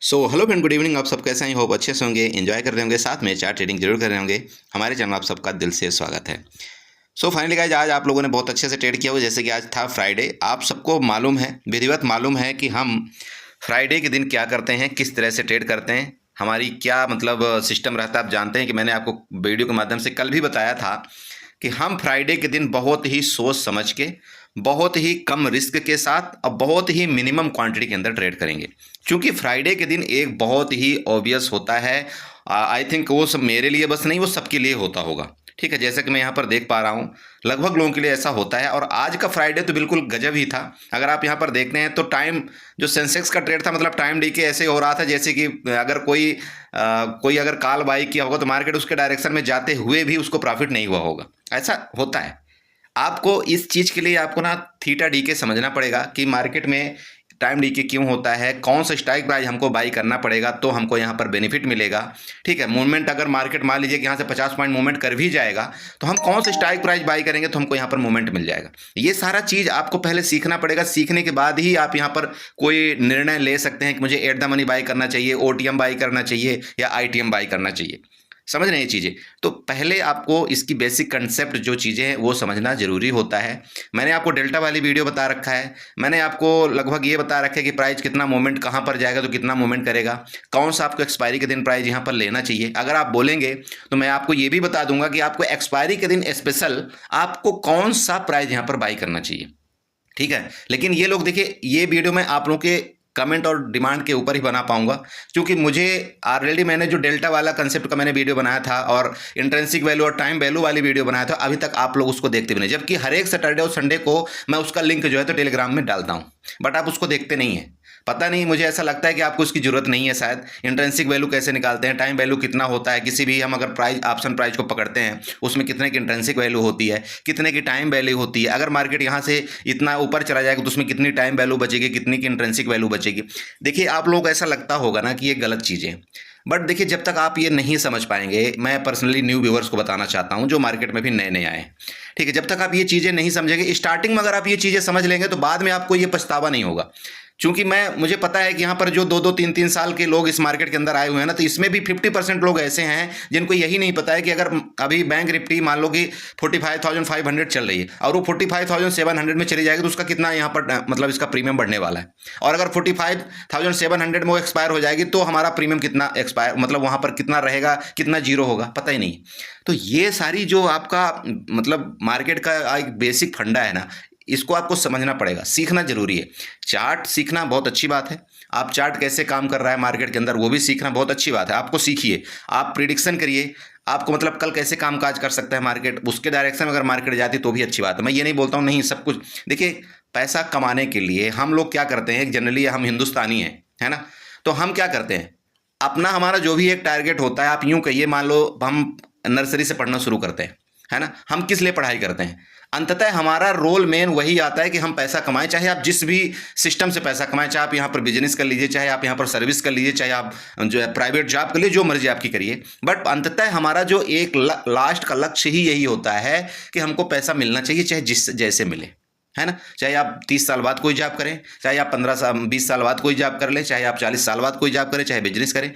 Hello friend, good evening. आप सब कैसे हैं? होप अच्छे से होंगे, एंजॉय कर रहे होंगे, साथ में चार्ट ट्रेडिंग जरूर कर रहे होंगे। हमारे चैनल में आप सबका दिल से स्वागत है। फाइनली गाइज, आज आप लोगों ने बहुत अच्छे से ट्रेड किया हुआ। जैसे कि आज था फ्राइडे, आप सबको मालूम है, विधिवत मालूम है कि हम फ्राइडे के दिन क्या करते हैं, किस तरह से ट्रेड करते हैं, हमारी क्या मतलब सिस्टम रहता है। आप जानते हैं कि मैंने आपको वीडियो के माध्यम से कल भी बताया था कि हम फ्राइडे के दिन बहुत ही सोच समझ के, बहुत ही कम रिस्क के साथ और बहुत ही मिनिमम क्वांटिटी के अंदर ट्रेड करेंगे। क्योंकि फ्राइडे के दिन एक बहुत ही ऑब्वियस होता है, आई थिंक वो सब मेरे लिए बस नहीं, वो सबके लिए होता होगा। ठीक है, जैसा कि मैं यहाँ पर देख पा रहा हूँ, लगभग लोगों के लिए ऐसा होता है। और आज का फ्राइडे तो बिल्कुल गजब ही था। अगर आप यहाँ पर देखते हैं तो टाइम जो सेंसेक्स का ट्रेड था, मतलब टाइम डी के ऐसे हो रहा था जैसे कि अगर कोई अगर कॉल बाई किया होगा तो मार्केट उसके डायरेक्शन में जाते हुए भी उसको प्रॉफिट नहीं हुआ होगा। ऐसा होता है। आपको इस चीज़ के लिए आपको ना थीटा डी के समझना पड़ेगा कि मार्केट में टाइम डी के क्यों होता है, कौन सा स्ट्राइक प्राइस हमको बाई करना पड़ेगा तो हमको यहाँ पर बेनिफिट मिलेगा। ठीक है, मूवमेंट अगर मार्केट मान लीजिए कि यहाँ से 50 पॉइंट मूवमेंट कर भी जाएगा तो हम कौन सा स्ट्राइक प्राइस बाई करेंगे तो हमको यहाँ पर मूवमेंट मिल जाएगा। ये सारा चीज़ आपको पहले सीखना पड़ेगा। सीखने के बाद ही आप यहाँ पर कोई निर्णय ले सकते हैं कि मुझे एट द मनी बाई करना चाहिए, ओटीएम बाई करना चाहिए या आईटीएम बाई करना चाहिए। समझ रहे हैं ये चीज़ें? तो पहले आपको इसकी बेसिक कंसेप्ट जो चीज़ें हैं वो समझना ज़रूरी होता है। मैंने आपको डेल्टा वाली वीडियो बता रखा है, मैंने आपको लगभग ये बता रखा है कि प्राइस कितना मोमेंट कहाँ पर जाएगा तो कितना मोमेंट करेगा, कौन सा आपको एक्सपायरी के दिन प्राइस यहाँ पर लेना चाहिए। अगर आप बोलेंगे तो मैं आपको ये भी बता दूंगा कि आपको एक्सपायरी के दिन स्पेशल आपको कौन सा प्राइस यहाँ पर बाई करना चाहिए। ठीक है, लेकिन ये लोग देखिए, ये वीडियो मैं आप लोगों के कमेंट और डिमांड के ऊपर ही बना पाऊंगा, क्योंकि मुझे ऑलरेडी मैंने जो डेल्टा वाला कंसेप्ट का मैंने वीडियो बनाया था और इंट्रिंसिक वैल्यू और टाइम वैल्यू वाली वीडियो बनाया था, अभी तक आप लोग उसको देखते भी नहीं। जबकि हर एक सैटरडे और संडे को मैं उसका लिंक जो है तो टेलीग्राम में डालता हूं, बट आप उसको देखते नहीं है। पता नहीं, मुझे ऐसा लगता है कि आपको उसकी जरूरत नहीं है शायद। इंट्रिंसिक वैल्यू कैसे निकालते हैं, टाइम वैल्यू कितना होता है, किसी भी हम अगर प्राइस ऑप्शन प्राइस को पकड़ते हैं उसमें कितने की इंट्रिंसिक वैल्यू होती है, कितने की टाइम वैल्यू होती है, अगर मार्केट यहाँ से इतना ऊपर चला जाएगा तो उसमें कितनी टाइम वैल्यू बचेगी, कितनी की इंट्रिंसिक वैल्यू बचेगी। देखिए, आप लोग ऐसा लगता होगा ना कि ये गलत चीज़ें हैं, बट देखिए जब तक आप ये नहीं समझ पाएंगे, मैं पर्सनली न्यू व्यूवर्स को बताना चाहता हूं जो मार्केट में भी नए नए आए हैं। ठीक है, जब तक आप ये चीज़ें नहीं समझेंगे, स्टार्टिंग में अगर आप ये चीज़ें समझ लेंगे तो बाद में आपको ये पछतावा नहीं होगा। क्योंकि मुझे पता है कि यहाँ पर जो 2-2 3-3 साल के लोग इस मार्केट के अंदर आए हुए हैं ना, तो इसमें भी 50% लोग ऐसे हैं जिनको यही नहीं पता है कि अगर अभी बैंक निफ्टी मान लो कि 45,500 चल रही है और वो 45,700 में चली जाएगी तो उसका कितना यहाँ पर मतलब इसका प्रीमियम बढ़ने वाला है। और अगर 45,700 में वो एक्सपायर हो जाएगी तो हमारा प्रीमियम कितना एक्सपायर मतलब वहाँ पर कितना रहेगा, कितना जीरो होगा, पता ही नहीं। तो ये सारी जो आपका मतलब मार्केट का एक बेसिक फंडा है ना, इसको आपको समझना पड़ेगा, सीखना जरूरी है। चार्ट सीखना बहुत अच्छी बात है, आप चार्ट कैसे काम कर रहा है मार्केट के अंदर वो भी सीखना बहुत अच्छी बात है। आपको सीखिए, आप प्रिडिक्शन करिए, आपको मतलब कल कैसे कामकाज कर सकता है मार्केट, उसके डायरेक्शन में अगर मार्केट जाती तो भी अच्छी बात है। मैं ये नहीं बोलता हूँ नहीं सब कुछ। देखिए, पैसा कमाने के लिए हम लोग क्या करते हैं, जनरली हम हिंदुस्तानी हैं, है ना, तो हम क्या करते हैं, अपना हमारा जो भी एक टारगेट होता है, आप यूं कहिए, मान लो हम नर्सरी से पढ़ना शुरू करते हैं, है ना, हम किस लिए पढ़ाई करते हैं, अंततः हमारा रोल मेन वही आता है कि हम पैसा कमाएं। चाहे आप जिस भी सिस्टम से पैसा कमाएं, चाहे आप यहाँ पर बिजनेस कर लीजिए, चाहे आप यहाँ पर सर्विस कर लीजिए, चाहे आप जो है प्राइवेट जॉब कर लीजिए, जो मर्जी आपकी करिए, बट अंततः हमारा जो एक लास्ट का लक्ष्य ही यही होता है कि हमको पैसा मिलना चाहिए, चाहे जिस जैसे मिले, है ना। चाहे आप 30 साल बाद कोई जॉब करें, चाहे आप 15-20 साल बाद कोई जॉब कर लें, चाहे आप 40 साल बाद कोई जॉब करें, चाहे बिजनेस करें,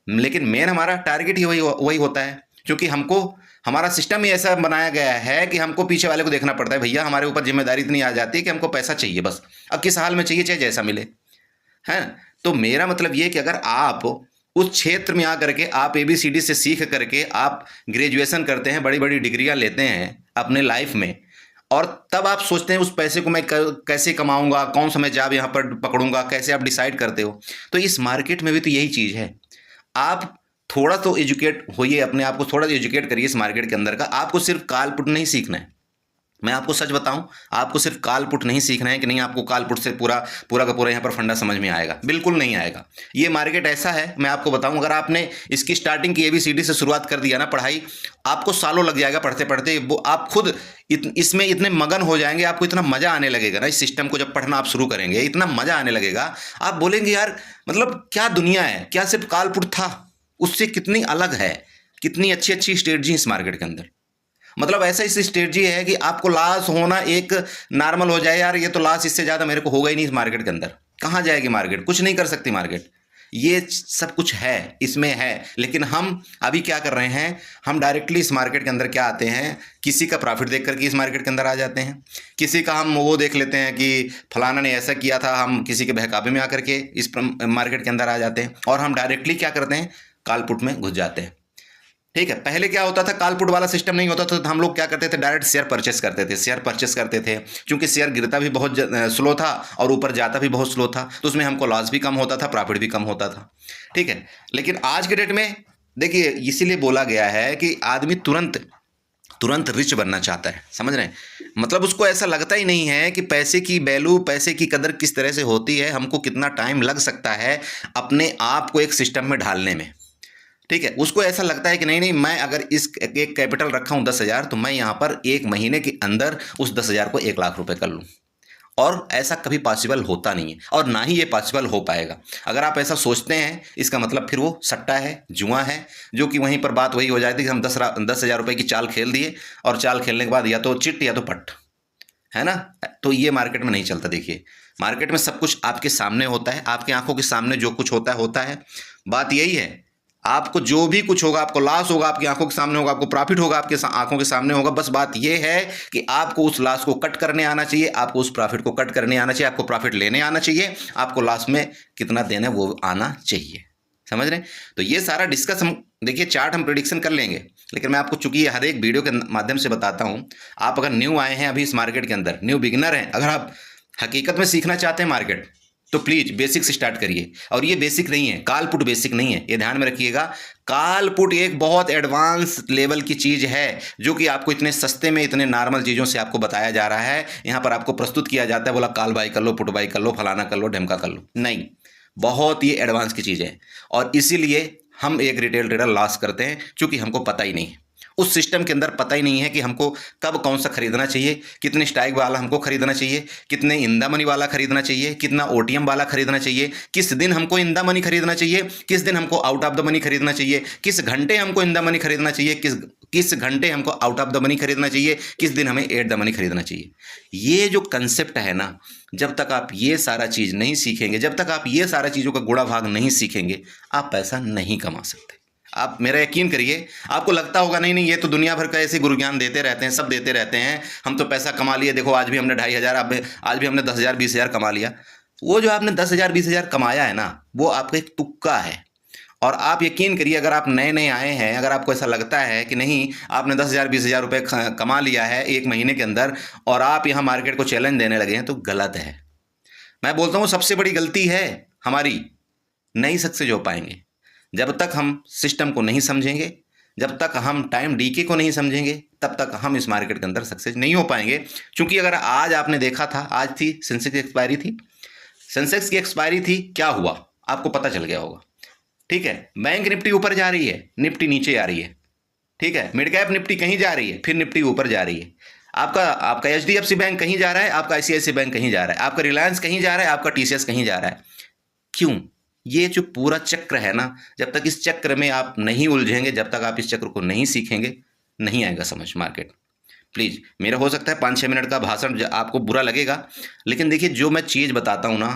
लेकिन मेन हमारा टारगेट ही वही होता है। क्योंकि हमको हमारा सिस्टम ही ऐसा बनाया गया है कि हमको पीछे वाले को देखना पड़ता है। भैया, हमारे ऊपर जिम्मेदारी इतनी आ जाती है कि हमको पैसा चाहिए बस, अब किस हाल में चाहिए, चाहे जैसा मिले, है। तो मेरा मतलब ये कि अगर आप उस क्षेत्र में आकर के आप ABCD से सीख करके आप ग्रेजुएशन करते हैं, बड़ी बड़ी डिग्रियां लेते हैं अपने लाइफ में, और तब आप सोचते हैं उस पैसे को मैं कैसे कमाऊंगा, कौन सा मैं जॉब यहाँ पर पकड़ूंगा, कैसे आप डिसाइड करते हो। तो इस मार्केट में भी तो यही चीज़ है। आप थोड़ा तो एजुकेट होइए, अपने आप को थोड़ा एजुकेट करिए इस मार्केट के अंदर का। आपको सिर्फ काल पुट नहीं सीखना है, मैं आपको सच बताऊं, आपको सिर्फ काल पुट नहीं सीखना है कि नहीं आपको काल पुट से पूरा पूरा का पूरा यहाँ पर फंडा समझ में आएगा, बिल्कुल नहीं आएगा। ये मार्केट ऐसा है, मैं आपको बताऊं, अगर आपने इसकी स्टार्टिंग की ABCD से शुरुआत कर दिया ना पढ़ाई, आपको सालों लग जाएगा पढ़ते पढ़ते। वो आप खुद इसमें इतने मगन हो जाएंगे, आपको इतना मजा आने लगेगा ना, इस सिस्टम को जब पढ़ना आप शुरू करेंगे इतना मजा आने लगेगा, आप बोलेंगे यार मतलब क्या दुनिया है, क्या सिर्फ काल पुट था, उससे कितनी अलग है, कितनी अच्छी अच्छी स्ट्रेटजी इस मार्केट के अंदर। मतलब ऐसा इस स्ट्रेटजी है कि आपको लॉस होना एक नॉर्मल हो जाए, यार ये तो लॉस इससे ज़्यादा मेरे को होगा ही नहीं इस मार्केट के अंदर। कहाँ जाएगी मार्केट, कुछ नहीं कर सकती मार्केट। ये सब कुछ है, इसमें है, लेकिन हम अभी क्या कर रहे हैं, हम डायरेक्टली इस मार्केट के अंदर क्या आते हैं, किसी का प्रॉफिट देख करके इस मार्केट के अंदर आ जाते हैं, किसी का हम वो देख लेते हैं कि फलाना ने ऐसा किया था, हम किसी के बहकावे में आकर के इस मार्केट के अंदर आ जाते हैं और हम डायरेक्टली क्या करते हैं, कॉल पुट में घुस जाते हैं। ठीक है, पहले क्या होता था, कॉल पुट वाला सिस्टम नहीं होता था, तो हम लोग क्या करते थे, डायरेक्ट शेयर परचेस करते थे, शेयर परचेस करते थे, क्योंकि शेयर गिरता भी बहुत स्लो था और ऊपर जाता भी बहुत स्लो था, तो उसमें हमको लॉस भी कम होता था, प्रॉफिट भी कम होता था। ठीक है, लेकिन आज के डेट में देखिए, इसीलिए बोला गया है कि आदमी तुरंत तुरंत रिच बनना चाहता है, समझ रहे हैं, मतलब उसको ऐसा लगता ही नहीं है कि पैसे की वैल्यू, पैसे की कदर किस तरह से होती है, हमको कितना टाइम लग सकता है अपने आप को एक सिस्टम में ढालने में। ठीक है, उसको ऐसा लगता है कि नहीं नहीं, मैं अगर इस एक कैपिटल रखा हूँ 10,000, तो मैं यहाँ पर एक महीने के अंदर उस 10,000 को 1,00,000 रुपए कर लूँ, और ऐसा कभी पॉसिबल होता नहीं है और ना ही ये पॉसिबल हो पाएगा। अगर आप ऐसा सोचते हैं, इसका मतलब फिर वो सट्टा है, जुआ है, जो कि वहीं पर बात वही हो जाती है कि हम 10,000 रुपये की चाल खेल दिए और चाल खेलने के बाद या तो चिट या तो पट, है ना। तो ये मार्केट में नहीं चलता। देखिए, मार्केट में सब कुछ आपके सामने होता है, आपकी आंखों के सामने जो कुछ होता है होता है। बात यही है, आपको जो भी कुछ होगा, आपको लॉस होगा आपकी आंखों के सामने होगा, आपको प्रॉफिट होगा आपके आंखों के सामने होगा। बस बात यह है कि आपको उस लॉस को कट करने आना चाहिए, आपको उस प्रॉफिट को कट करने आना चाहिए, आपको प्रॉफिट लेने आना चाहिए, आपको लॉस में कितना देना है वो आना चाहिए। समझ रहे हैं? तो ये सारा डिस्कस हम देखिए, चार्ट हम प्रेडिक्शन कर लेंगे, लेकिन मैं आपको चूंकि हर एक वीडियो के माध्यम से बताता हूं। आप अगर न्यू आए हैं अभी इस मार्केट के अंदर, न्यू बिगिनर हैं, अगर आप हकीकत में सीखना चाहते हैं मार्केट, तो प्लीज बेसिक से स्टार्ट करिए। और ये बेसिक नहीं है, कॉल पुट बेसिक नहीं है, ये ध्यान में रखिएगा। कॉल पुट एक बहुत एडवांस लेवल की चीज है, जो कि आपको इतने सस्ते में, इतने नॉर्मल चीजों से आपको बताया जा रहा है। यहां पर आपको प्रस्तुत किया जाता है, बोला कॉल बाई कर लो, पुट बाई कर लो, फलाना कर लो, ढमका कर लो, नहीं, बहुत ही एडवांस की चीज है। और इसीलिए हम एक रिटेल ट्रेडर लॉस करते हैं, क्योंकि हमको पता ही नहीं है, उस सिस्टम के अंदर पता ही नहीं है कि हमको कब कौन सा खरीदना चाहिए, कितने स्ट्राइक वाला हमको खरीदना चाहिए, कितने इंदा मनी वाला खरीदना चाहिए, कितना ओटीएम वाला खरीदना चाहिए, किस दिन हमको इंदा मनी खरीदना चाहिए, किस दिन हमको आउट ऑफ द मनी खरीदना चाहिए, किस घंटे हमको इंदा मनी खरीदना चाहिए, किस घंटे हमको आउट ऑफ द मनी खरीदना चाहिए, किस दिन हमें एट द मनी खरीदना चाहिए। ये जो कंसेप्ट है ना, जब तक आप ये सारा चीज़ नहीं सीखेंगे, जब तक आप ये सारा चीज़ों का गुणा भाग नहीं सीखेंगे, आप पैसा नहीं कमा सकते। आप मेरा यकीन करिए, आपको लगता होगा नहीं नहीं, ये तो दुनिया भर का ऐसे गुरु ज्ञान देते रहते हैं, सब देते रहते हैं, हम तो पैसा कमा लिए, देखो आज भी हमने 2,500, आज भी हमने 10,000 20,000 कमा लिया। वो जो आपने 10,000 20,000 कमाया है ना, वो आपका एक तुक्का है। और आप यकीन करिए, अगर आप नए नए आए हैं, अगर आपको ऐसा लगता है कि नहीं आपने 10,000 20,000 रुपये कमा लिया है एक महीने के अंदर, और आप यहाँ मार्केट को चैलेंज देने लगे हैं, तो गलत है। मैं बोलता हूँ सबसे बड़ी गलती है हमारी, नहीं सक्सेस हो पाएंगे जब तक हम सिस्टम को नहीं समझेंगे, जब तक हम टाइम डीके को नहीं समझेंगे, तब तक हम इस मार्केट के अंदर सक्सेस नहीं हो पाएंगे। क्योंकि अगर आज आपने देखा था, आज थी सेंसेक्स की एक्सपायरी थी, सेंसेक्स की एक्सपायरी थी, क्या हुआ आपको पता चल गया होगा। ठीक है, बैंक निफ्टी ऊपर जा रही है, निफ्टी नीचे आ रही है। ठीक है, मिड कैप निफ्टी कहीं जा रही है, फिर निफ्टी ऊपर जा रही है। आपका एचडीएफसी बैंक कहीं जा रहा है, आपका आईसीआईसीआई बैंक कहीं जा रहा है, आपका रिलायंस कहीं जा रहा है, आपका टीसीएस कहीं जा रहा है। क्यों? ये जो पूरा चक्र है ना, जब तक इस चक्र में आप नहीं उलझेंगे, जब तक आप इस चक्र को नहीं सीखेंगे, नहीं आएगा समझ मार्केट। प्लीज़, मेरा हो सकता है 5-6 मिनट का भाषण आपको बुरा लगेगा, लेकिन देखिए जो मैं चीज़ बताता हूँ ना,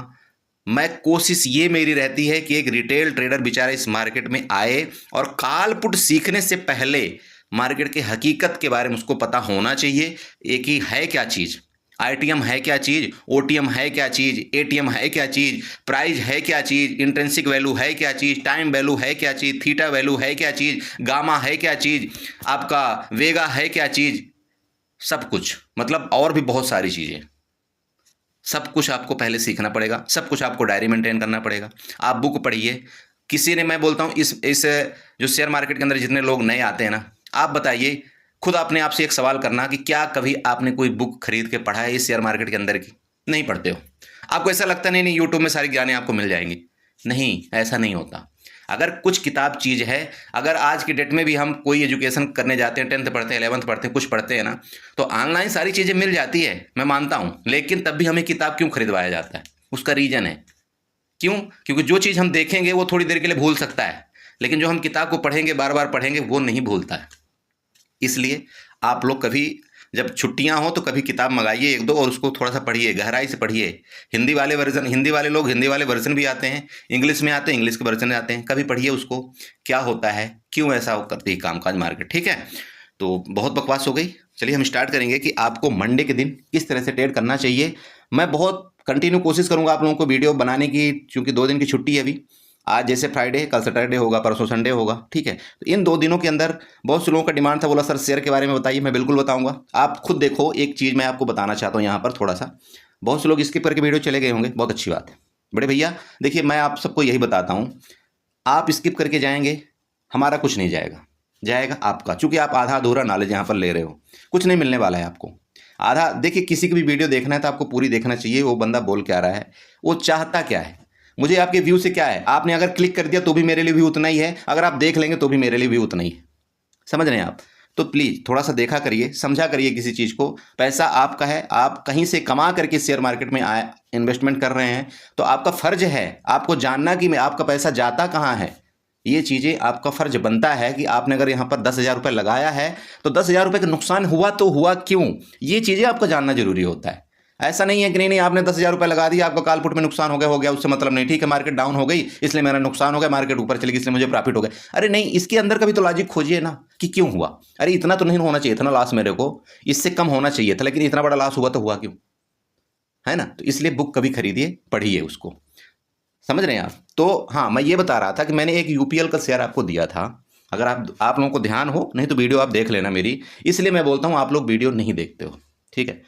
मैं कोशिश ये मेरी रहती है कि एक रिटेल ट्रेडर बेचारा इस मार्केट में आए और कॉल पुट सीखने से पहले मार्केट के हकीकत के बारे में उसको पता होना चाहिए। एक ही है क्या चीज़, आईटीएम है क्या चीज़, ओटीएम है क्या चीज़, एटीएम है क्या चीज़, प्राइस है क्या चीज़, इंट्रिंसिक वैल्यू है क्या चीज़, टाइम वैल्यू है क्या चीज़, थीटा वैल्यू है क्या चीज़, गामा है क्या चीज़, आपका वेगा है क्या चीज़, सब कुछ, मतलब और भी बहुत सारी चीज़ें, सब कुछ आपको पहले सीखना पड़ेगा, सब कुछ आपको डायरी मेंटेन करना पड़ेगा। आप बुक पढ़िए। किसी ने, मैं बोलता हूँ इस जो शेयर मार्केट के अंदर जितने लोग नए आते हैं ना, आप बताइए खुद अपने आप से एक सवाल करना कि क्या कभी आपने कोई बुक खरीद के पढ़ा है इस शेयर मार्केट के अंदर की? नहीं पढ़ते हो। आपको ऐसा लगता नहीं नहीं यूट्यूब में सारी ज्ञानें आपको मिल जाएंगी। नहीं, ऐसा नहीं होता। अगर कुछ किताब चीज़ है, अगर आज की डेट में भी हम कोई एजुकेशन करने जाते हैं, 10th पढ़ते हैं, 11th पढ़ते हैं, कुछ पढ़ते हैं ना, तो ऑनलाइन सारी चीज़ें मिल जाती है, मैं मानता हूँ, लेकिन तब भी हमें किताब क्यों खरीदवाया जाता है? उसका रीज़न है, क्यों? क्योंकि जो चीज़ हम देखेंगे वो थोड़ी देर के लिए भूल सकता है, लेकिन जो हम किताब को पढ़ेंगे, बार बार पढ़ेंगे, वो नहीं भूलता है। इसलिए आप लोग कभी जब छुट्टियां हो तो कभी किताब मंगाइए एक दो और उसको थोड़ा सा पढ़िए, गहराई से पढ़िए। हिंदी वाले वर्जन, हिंदी वाले लोग हिंदी वाले वर्जन भी आते हैं, इंग्लिश में आते हैं, इंग्लिश के वर्जन आते हैं, कभी पढ़िए उसको, क्या होता है, क्यों ऐसा करती है कामकाज मार्केट। ठीक है, तो बहुत बकवास हो गई। चलिए हम स्टार्ट करेंगे कि आपको मंडे के दिन किस तरह से ट्रेड करना चाहिए। मैं बहुत कंटिन्यू कोशिश करूंगा आप लोगों को वीडियो बनाने की, क्योंकि 2 दिन की छुट्टी है अभी। आज जैसे फ्राइडे, कल सैटरडे होगा, परसों संडे होगा। ठीक है, तो इन 2 दिनों के अंदर बहुत से लोगों का डिमांड था, बोला सर शेयर के बारे में बताइए। मैं बिल्कुल बताऊंगा। आप खुद देखो, एक चीज़ मैं आपको बताना चाहता हूँ यहाँ पर थोड़ा सा। बहुत से लोग स्किप करके वीडियो चले गए होंगे, बहुत अच्छी बात है। बड़े भैया देखिए, मैं आप सबको यही बताता हूँ, आप स्किप करके जाएंगे, हमारा कुछ नहीं जाएगा, जाएगा आपका, चूंकि आप आधा अधूरा नॉलेज यहाँ पर ले रहे हो, कुछ नहीं मिलने वाला है आपको। आधा देखिए, किसी की भी वीडियो देखना है तो आपको पूरी देखना चाहिए, वो बंदा बोल क्या रहा है, वो चाहता क्या है, मुझे आपके व्यू से क्या है। आपने अगर क्लिक कर दिया तो भी मेरे लिए व्यू उतना ही है, अगर आप देख लेंगे तो भी मेरे लिए व्यू उतना ही है। समझ रहे हैं आप? तो प्लीज़ थोड़ा सा देखा करिए, समझा करिए किसी चीज़ को। पैसा आपका है, आप कहीं से कमा करके शेयर मार्केट में आए इन्वेस्टमेंट कर रहे हैं, तो आपका फ़र्ज है आपको जानना कि आपका पैसा जाता कहाँ है। ये चीज़ें आपका फ़र्ज बनता है कि आपने अगर यहाँ पर 10,000 रुपये लगाया है तो 10,000 रुपये का नुकसान हुआ तो हुआ क्यों, ये चीज़ें आपको जानना जरूरी होता है। ऐसा नहीं है कि नहीं आपने 10,000 रुपये लगा दिया, आपका काल पुट में नुकसान हो गया, उससे मतलब नहीं। ठीक है, मार्केट डाउन हो गई इसलिए मेरा नुकसान हो गया, मार्केट ऊपर चली गई इसलिए मुझे प्रॉफिट हो गया। अरे नहीं, इसके अंदर का भी तो लॉजिक खोजिए ना कि क्यों हुआ। अरे इतना तो नहीं होना चाहिए था ना लॉस मेरे को, इससे कम होना चाहिए था, लेकिन इतना बड़ा लॉस हुआ तो हुआ क्यों, है ना। तो इसलिए बुक कभी खरीदिए, पढ़िए उसको। समझ रहे हैं आप? तो हाँ, मैं ये बता रहा था कि मैंने एक यूपीएल का शेयर आपको दिया था। अगर आप लोगों को ध्यान हो, नहीं तो वीडियो आप देख लेना मेरी, इसलिए मैं बोलता हूँ आप लोग वीडियो नहीं देखते हो। ठीक है,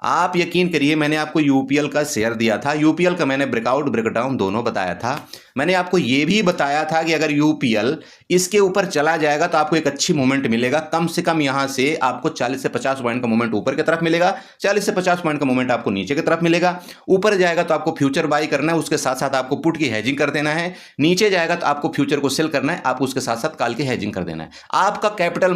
आप यकीन करिए, मैंने आपको यूपीएल का शेयर दिया था, यूपीएल का मैंने ब्रेकआउट ब्रेकडाउन दोनों बताया था। मैंने आपको ये भी बताया था कि अगर यूपीएल इसके ऊपर चला जाएगा तो आपको एक अच्छी मूवमेंट मिलेगा, कम से कम यहां से आपको 40 से 50 पॉइंट का मूवमेंट ऊपर की तरफ मिलेगा, 40 से 50 पॉइंट का मूवमेंट आपको नीचे की तरफ मिलेगा। ऊपर जाएगा तो आपको फ्यूचर बाई करना है, उसके साथ साथ आपको पुट की हेजिंग कर देना है। नीचे जाएगा तो आपको फ्यूचर को सेल करना है, आप उसके साथ साथ कॉल की हेजिंग कर देना है। आपका कैपिटल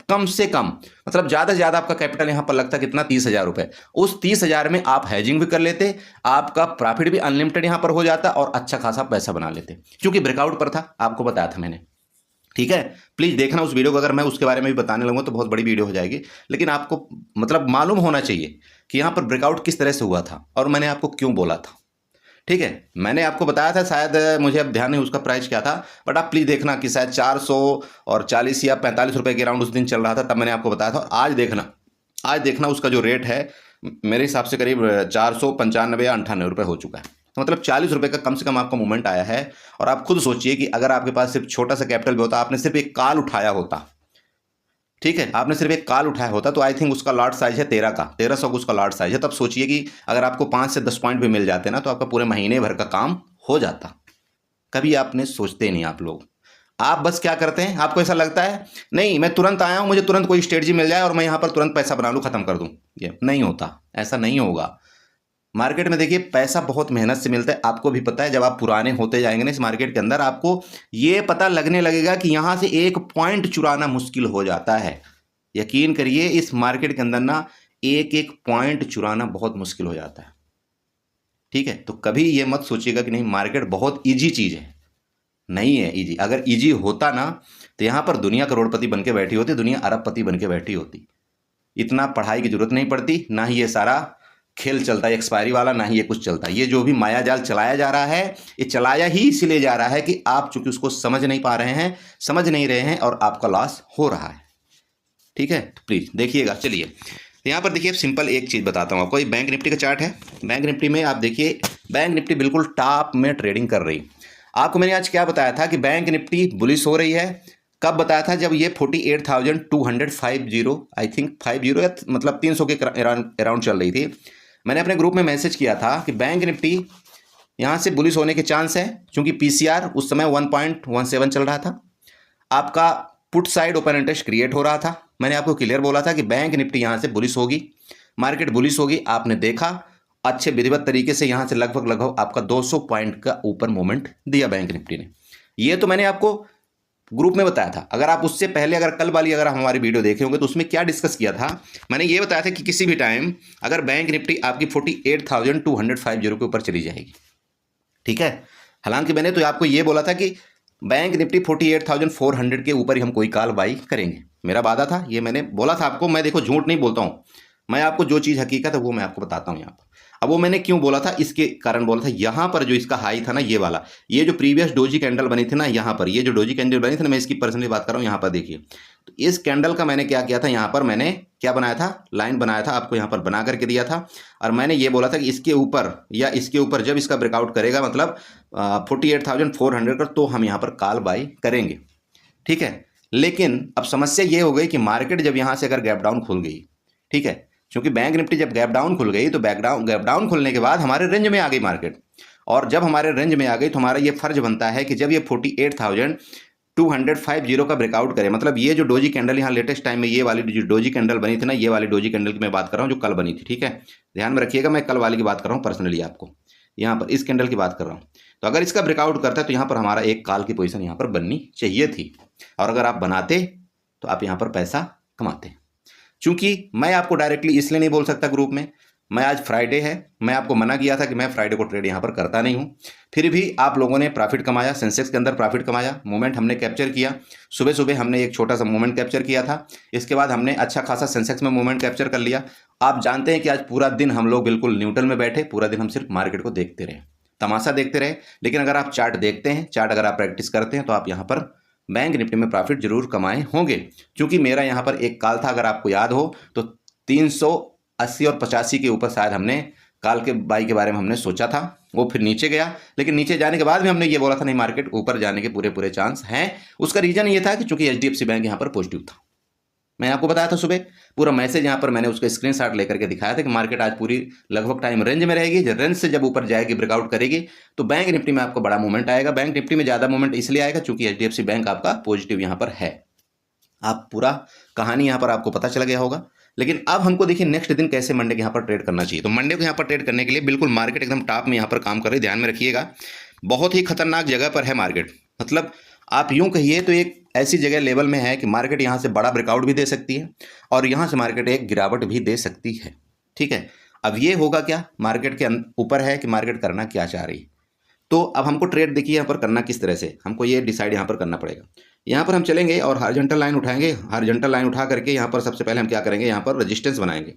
कम से कम, मतलब ज्यादा से ज्यादा आपका कैपिटल यहां पर लगता है कितना, 30,000 रुपए। उस 30,000 में आप हेजिंग भी कर लेते, आपका प्रॉफिट भी अनलिमिटेड यहां पर हो जाता और अच्छा खासा पैसा बना लेते, क्योंकि ब्रेकआउट पर था, आपको बताया था मैंने। ठीक है, प्लीज देखना उस वीडियो को। अगर मैं उसके बारे में भी बताने लगूंगा तो बहुत बड़ी वीडियो हो जाएगी, लेकिन आपको मतलब मालूम होना चाहिए कि यहां पर ब्रेकआउट किस तरह से हुआ था और मैंने आपको क्यों बोला था। ठीक है, मैंने आपको बताया था, शायद मुझे अब ध्यान नहीं उसका प्राइस क्या था, बट आप प्लीज़ देखना कि शायद 440 या 45 रुपए के अराउंड उस दिन चल रहा था, तब मैंने आपको बताया था। और आज देखना उसका जो रेट है, मेरे हिसाब से करीब 495 या 98 रुपये हो चुका है। तो मतलब 40 रुपये का कम से कम आपका मूवमेंट आया है। और आप खुद सोचिए कि अगर आपके पास सिर्फ छोटा सा कैपिटल भी होता, आपने सिर्फ एक कॉल उठाया होता, ठीक है, आपने सिर्फ एक कॉल उठाया होता, तो आई थिंक उसका लॉट साइज है 1300 का उसका लॉट साइज है। तब सोचिए कि अगर आपको 5 से 10 पॉइंट भी मिल जाते ना, तो आपका पूरे महीने भर का काम हो जाता। कभी आपने सोचते नहीं आप लोग, आप बस क्या करते हैं, आपको ऐसा लगता है नहीं मैं तुरंत आया हूं, मुझे तुरंत कोई स्ट्रेटजी मिल जाए और मैं यहां पर तुरंत पैसा बना लूं, खत्म कर दूं। ये नहीं होता, ऐसा नहीं होगा। मार्केट में देखिए पैसा बहुत मेहनत से मिलता है, आपको भी पता है। जब आप पुराने होते जाएंगे ना इस मार्केट के अंदर, आपको ये पता लगने लगेगा कि यहां से एक पॉइंट चुराना मुश्किल हो जाता है। यकीन करिए, इस मार्केट के अंदर ना एक एक पॉइंट चुराना बहुत मुश्किल हो जाता है। ठीक है, तो कभी ये मत सोचिएगा कि नहीं मार्केट बहुत इजी चीज है, नहीं है इजी। अगर इजी होता ना तो यहां पर दुनिया करोड़पति बन के बैठी होती, दुनिया अरबपति बन के बैठी होती। इतना पढ़ाई की जरूरत नहीं पड़ती, ना ही ये सारा खेल चलता है एक्सपायरी वाला, ना ही ये कुछ चलता है। ये जो भी माया जाल चलाया जा रहा है, ये चलाया ही इसलिए जा रहा है कि आप चूंकि उसको समझ नहीं पा रहे हैं, समझ नहीं रहे हैं, और आपका लॉस हो रहा है। ठीक है, तो प्लीज देखिएगा। चलिए यहाँ पर देखिए, सिंपल एक चीज़ बताता हूँ आपको। ये बैंक निफ्टी का चार्ट है। बैंक निफ्टी में आप देखिए, बैंक निफ्टी बिल्कुल टॉप में ट्रेडिंग कर रही। आपको मैंने आज क्या बताया था कि बैंक निफ्टी बुलिश हो रही है। कब बताया था? जब ये 48,250 आई थिंक 50 या मतलब 300 के अराउंड चल रही थी। मैंने अपने ग्रुप में मैसेज किया था कि बैंक निफ्टी यहाँ से बुलिश होने के चांस है, क्योंकि पीसीआर उस समय 1.17 चल रहा था। आपका put side open interest create हो रहा था। मैंने आपको क्लियर बोला था कि बैंक निफ्टी यहाँ से बुलिश होगी, मार्केट बुलिश होगी। आपने देखा अच्छे विधिवत तरीके से यहाँ से लगभग आपका 200 पॉइंट का ऊपर मूवमेंट दिया बैंक निफ्टी ने। ये तो मैंने आपको ग्रुप में बताया था। अगर आप उससे पहले अगर कल वाली अगर हमारी वीडियो देखे होंगे तो उसमें क्या डिस्कस किया था, मैंने ये बताया था कि किसी भी टाइम अगर बैंक निफ्टी आपकी 48,250 के ऊपर चली जाएगी, ठीक है। हालांकि मैंने तो आपको ये बोला था कि बैंक निफ्टी 48,400 के ऊपर ही हम कोई कॉल बाई करेंगे। मेरा वादा था, ये मैंने बोला था आपको। मैं देखो झूठ नहीं बोलता हूँ, मैं आपको जो चीज़ हकीकत है वो मैं आपको बताता हूँ यहाँ पर। अब वो मैंने क्यों बोला था, इसके कारण बोला था। यहाँ पर जो इसका हाई था ना, ये वाला, ये जो प्रीवियस डोजी कैंडल बनी थी ना, यहाँ पर ये जो डोजी कैंडल बनी थी ना, मैं इसकी पर्सनली बात कर रहा हूँ। यहाँ पर देखिए, तो इस कैंडल का मैंने क्या किया था, यहाँ पर मैंने क्या बनाया था, लाइन बनाया था, आपको यहाँ पर बना करके दिया था। और मैंने ये बोला था कि इसके ऊपर या इसके ऊपर जब इसका ब्रेकआउट करेगा, मतलब 48,400 का, तो हम यहाँ पर कॉल बाई करेंगे। ठीक है, लेकिन अब समस्या ये हो गई कि मार्केट जब यहाँ से अगर गैप डाउन खुल गई, ठीक है, क्योंकि बैंक निफ्टी जब गैप डाउन खुल गई तो गैप डाउन खुलने के बाद हमारे रेंज में आ गई मार्केट। और जब हमारे रेंज में आ गई तो हमारा ये फर्ज बनता है कि जब ये 48,250 का ब्रेकआउट करे, मतलब ये जो डोजी कैंडल यहाँ लेटेस्ट टाइम में ये वाली जो डोजी कैंडल बनी थी ना, ये वाली डोजी कैंडल की मैं बात कर रहा हूँ जो कल बनी थी। ठीक है, ध्यान में रखिएगा, मैं कल वाली की बात कर रहा हूँ पर्सनली, आपको यहाँ पर इस कैंडल की बात कर रहा हूँ। तो अगर इसका ब्रेकआउट करता है तो यहाँ पर हमारा एक कॉल की पोजीशन यहाँ पर बननी चाहिए थी, और अगर आप बनाते तो आप यहाँ पर पैसा कमाते। चूंकि मैं आपको डायरेक्टली इसलिए नहीं बोल सकता ग्रुप में, मैं आज फ्राइडे है, मैं आपको मना किया था कि मैं फ्राइडे को ट्रेड यहाँ पर करता नहीं हूँ। फिर भी आप लोगों ने प्रॉफिट कमाया, सेंसेक्स के अंदर प्रॉफिट कमाया, मोमेंट हमने कैप्चर किया। सुबह सुबह हमने एक छोटा सा मोमेंट कैप्चर किया था, इसके बाद हमने अच्छा खासा सेंसेक्स में मोमेंट कैप्चर कर लिया। आप जानते हैं कि आज पूरा दिन हम लोग बिल्कुल न्यूट्रल में बैठे, पूरा दिन हम सिर्फ मार्केट को देखते रहे, तमाशा देखते रहे। लेकिन अगर आप चार्ट देखते हैं, चार्ट अगर आप प्रैक्टिस करते हैं, तो आप यहाँ पर बैंक निफ्टी में प्रॉफिट जरूर कमाए होंगे। क्योंकि मेरा यहाँ पर एक कॉल था, अगर आपको याद हो तो 380 और 85 के ऊपर शायद हमने कॉल के बाई के बारे में हमने सोचा था। वो फिर नीचे गया, लेकिन नीचे जाने के बाद भी हमने ये बोला था नहीं, मार्केट ऊपर जाने के पूरे पूरे चांस हैं। उसका रीजन ये था कि चूंकि HDFC बैंक यहाँ पर पॉजिटिव था। मैं आपको बताया था सुबह, पूरा मैसेज यहाँ पर मैंने उसका स्क्रीनशॉट लेकर के दिखाया था कि मार्केट आज पूरी लगभग टाइम रेंज में रहेगी। जब रेंज से जब ऊपर जाएगी, ब्रेकआउट करेगी, तो बैंक निफ्टी में आपको बड़ा मूवमेंट आएगा। बैंक निफ्टी में ज़्यादा मूवमेंट इसलिए आएगा क्योंकि HDFC बैंक आपका पॉजिटिव यहाँ पर है। आप पूरा कहानी यहाँ पर आपको पता चला गया होगा। लेकिन अब हमको देखिए नेक्स्ट दिन कैसे मंडे के यहाँ पर ट्रेड करना चाहिए। तो मंडे को यहाँ पर ट्रेड करने के लिए बिल्कुल मार्केट एकदम टॉप में यहाँ पर काम कर रही है, ध्यान में रखिएगा। बहुत ही खतरनाक जगह पर है मार्केट, मतलब आप यूं कहिए तो एक ऐसी जगह लेवल में है कि मार्केट यहाँ से बड़ा ब्रेकआउट भी दे सकती है और यहाँ से मार्केट एक गिरावट भी दे सकती है। ठीक है, अब ये होगा क्या, मार्केट के ऊपर है कि मार्केट करना क्या चाह रही है। तो अब हमको ट्रेड देखिए यहाँ पर करना किस तरह से, हमको ये डिसाइड यहाँ पर करना पड़ेगा। यहाँ पर हम चलेंगे और हॉरिजॉन्टल लाइन उठाएंगे। हॉरिजॉन्टल लाइन उठा करके यहाँ पर सबसे पहले हम क्या करेंगे, यहाँ पर रेजिस्टेंस बनाएंगे।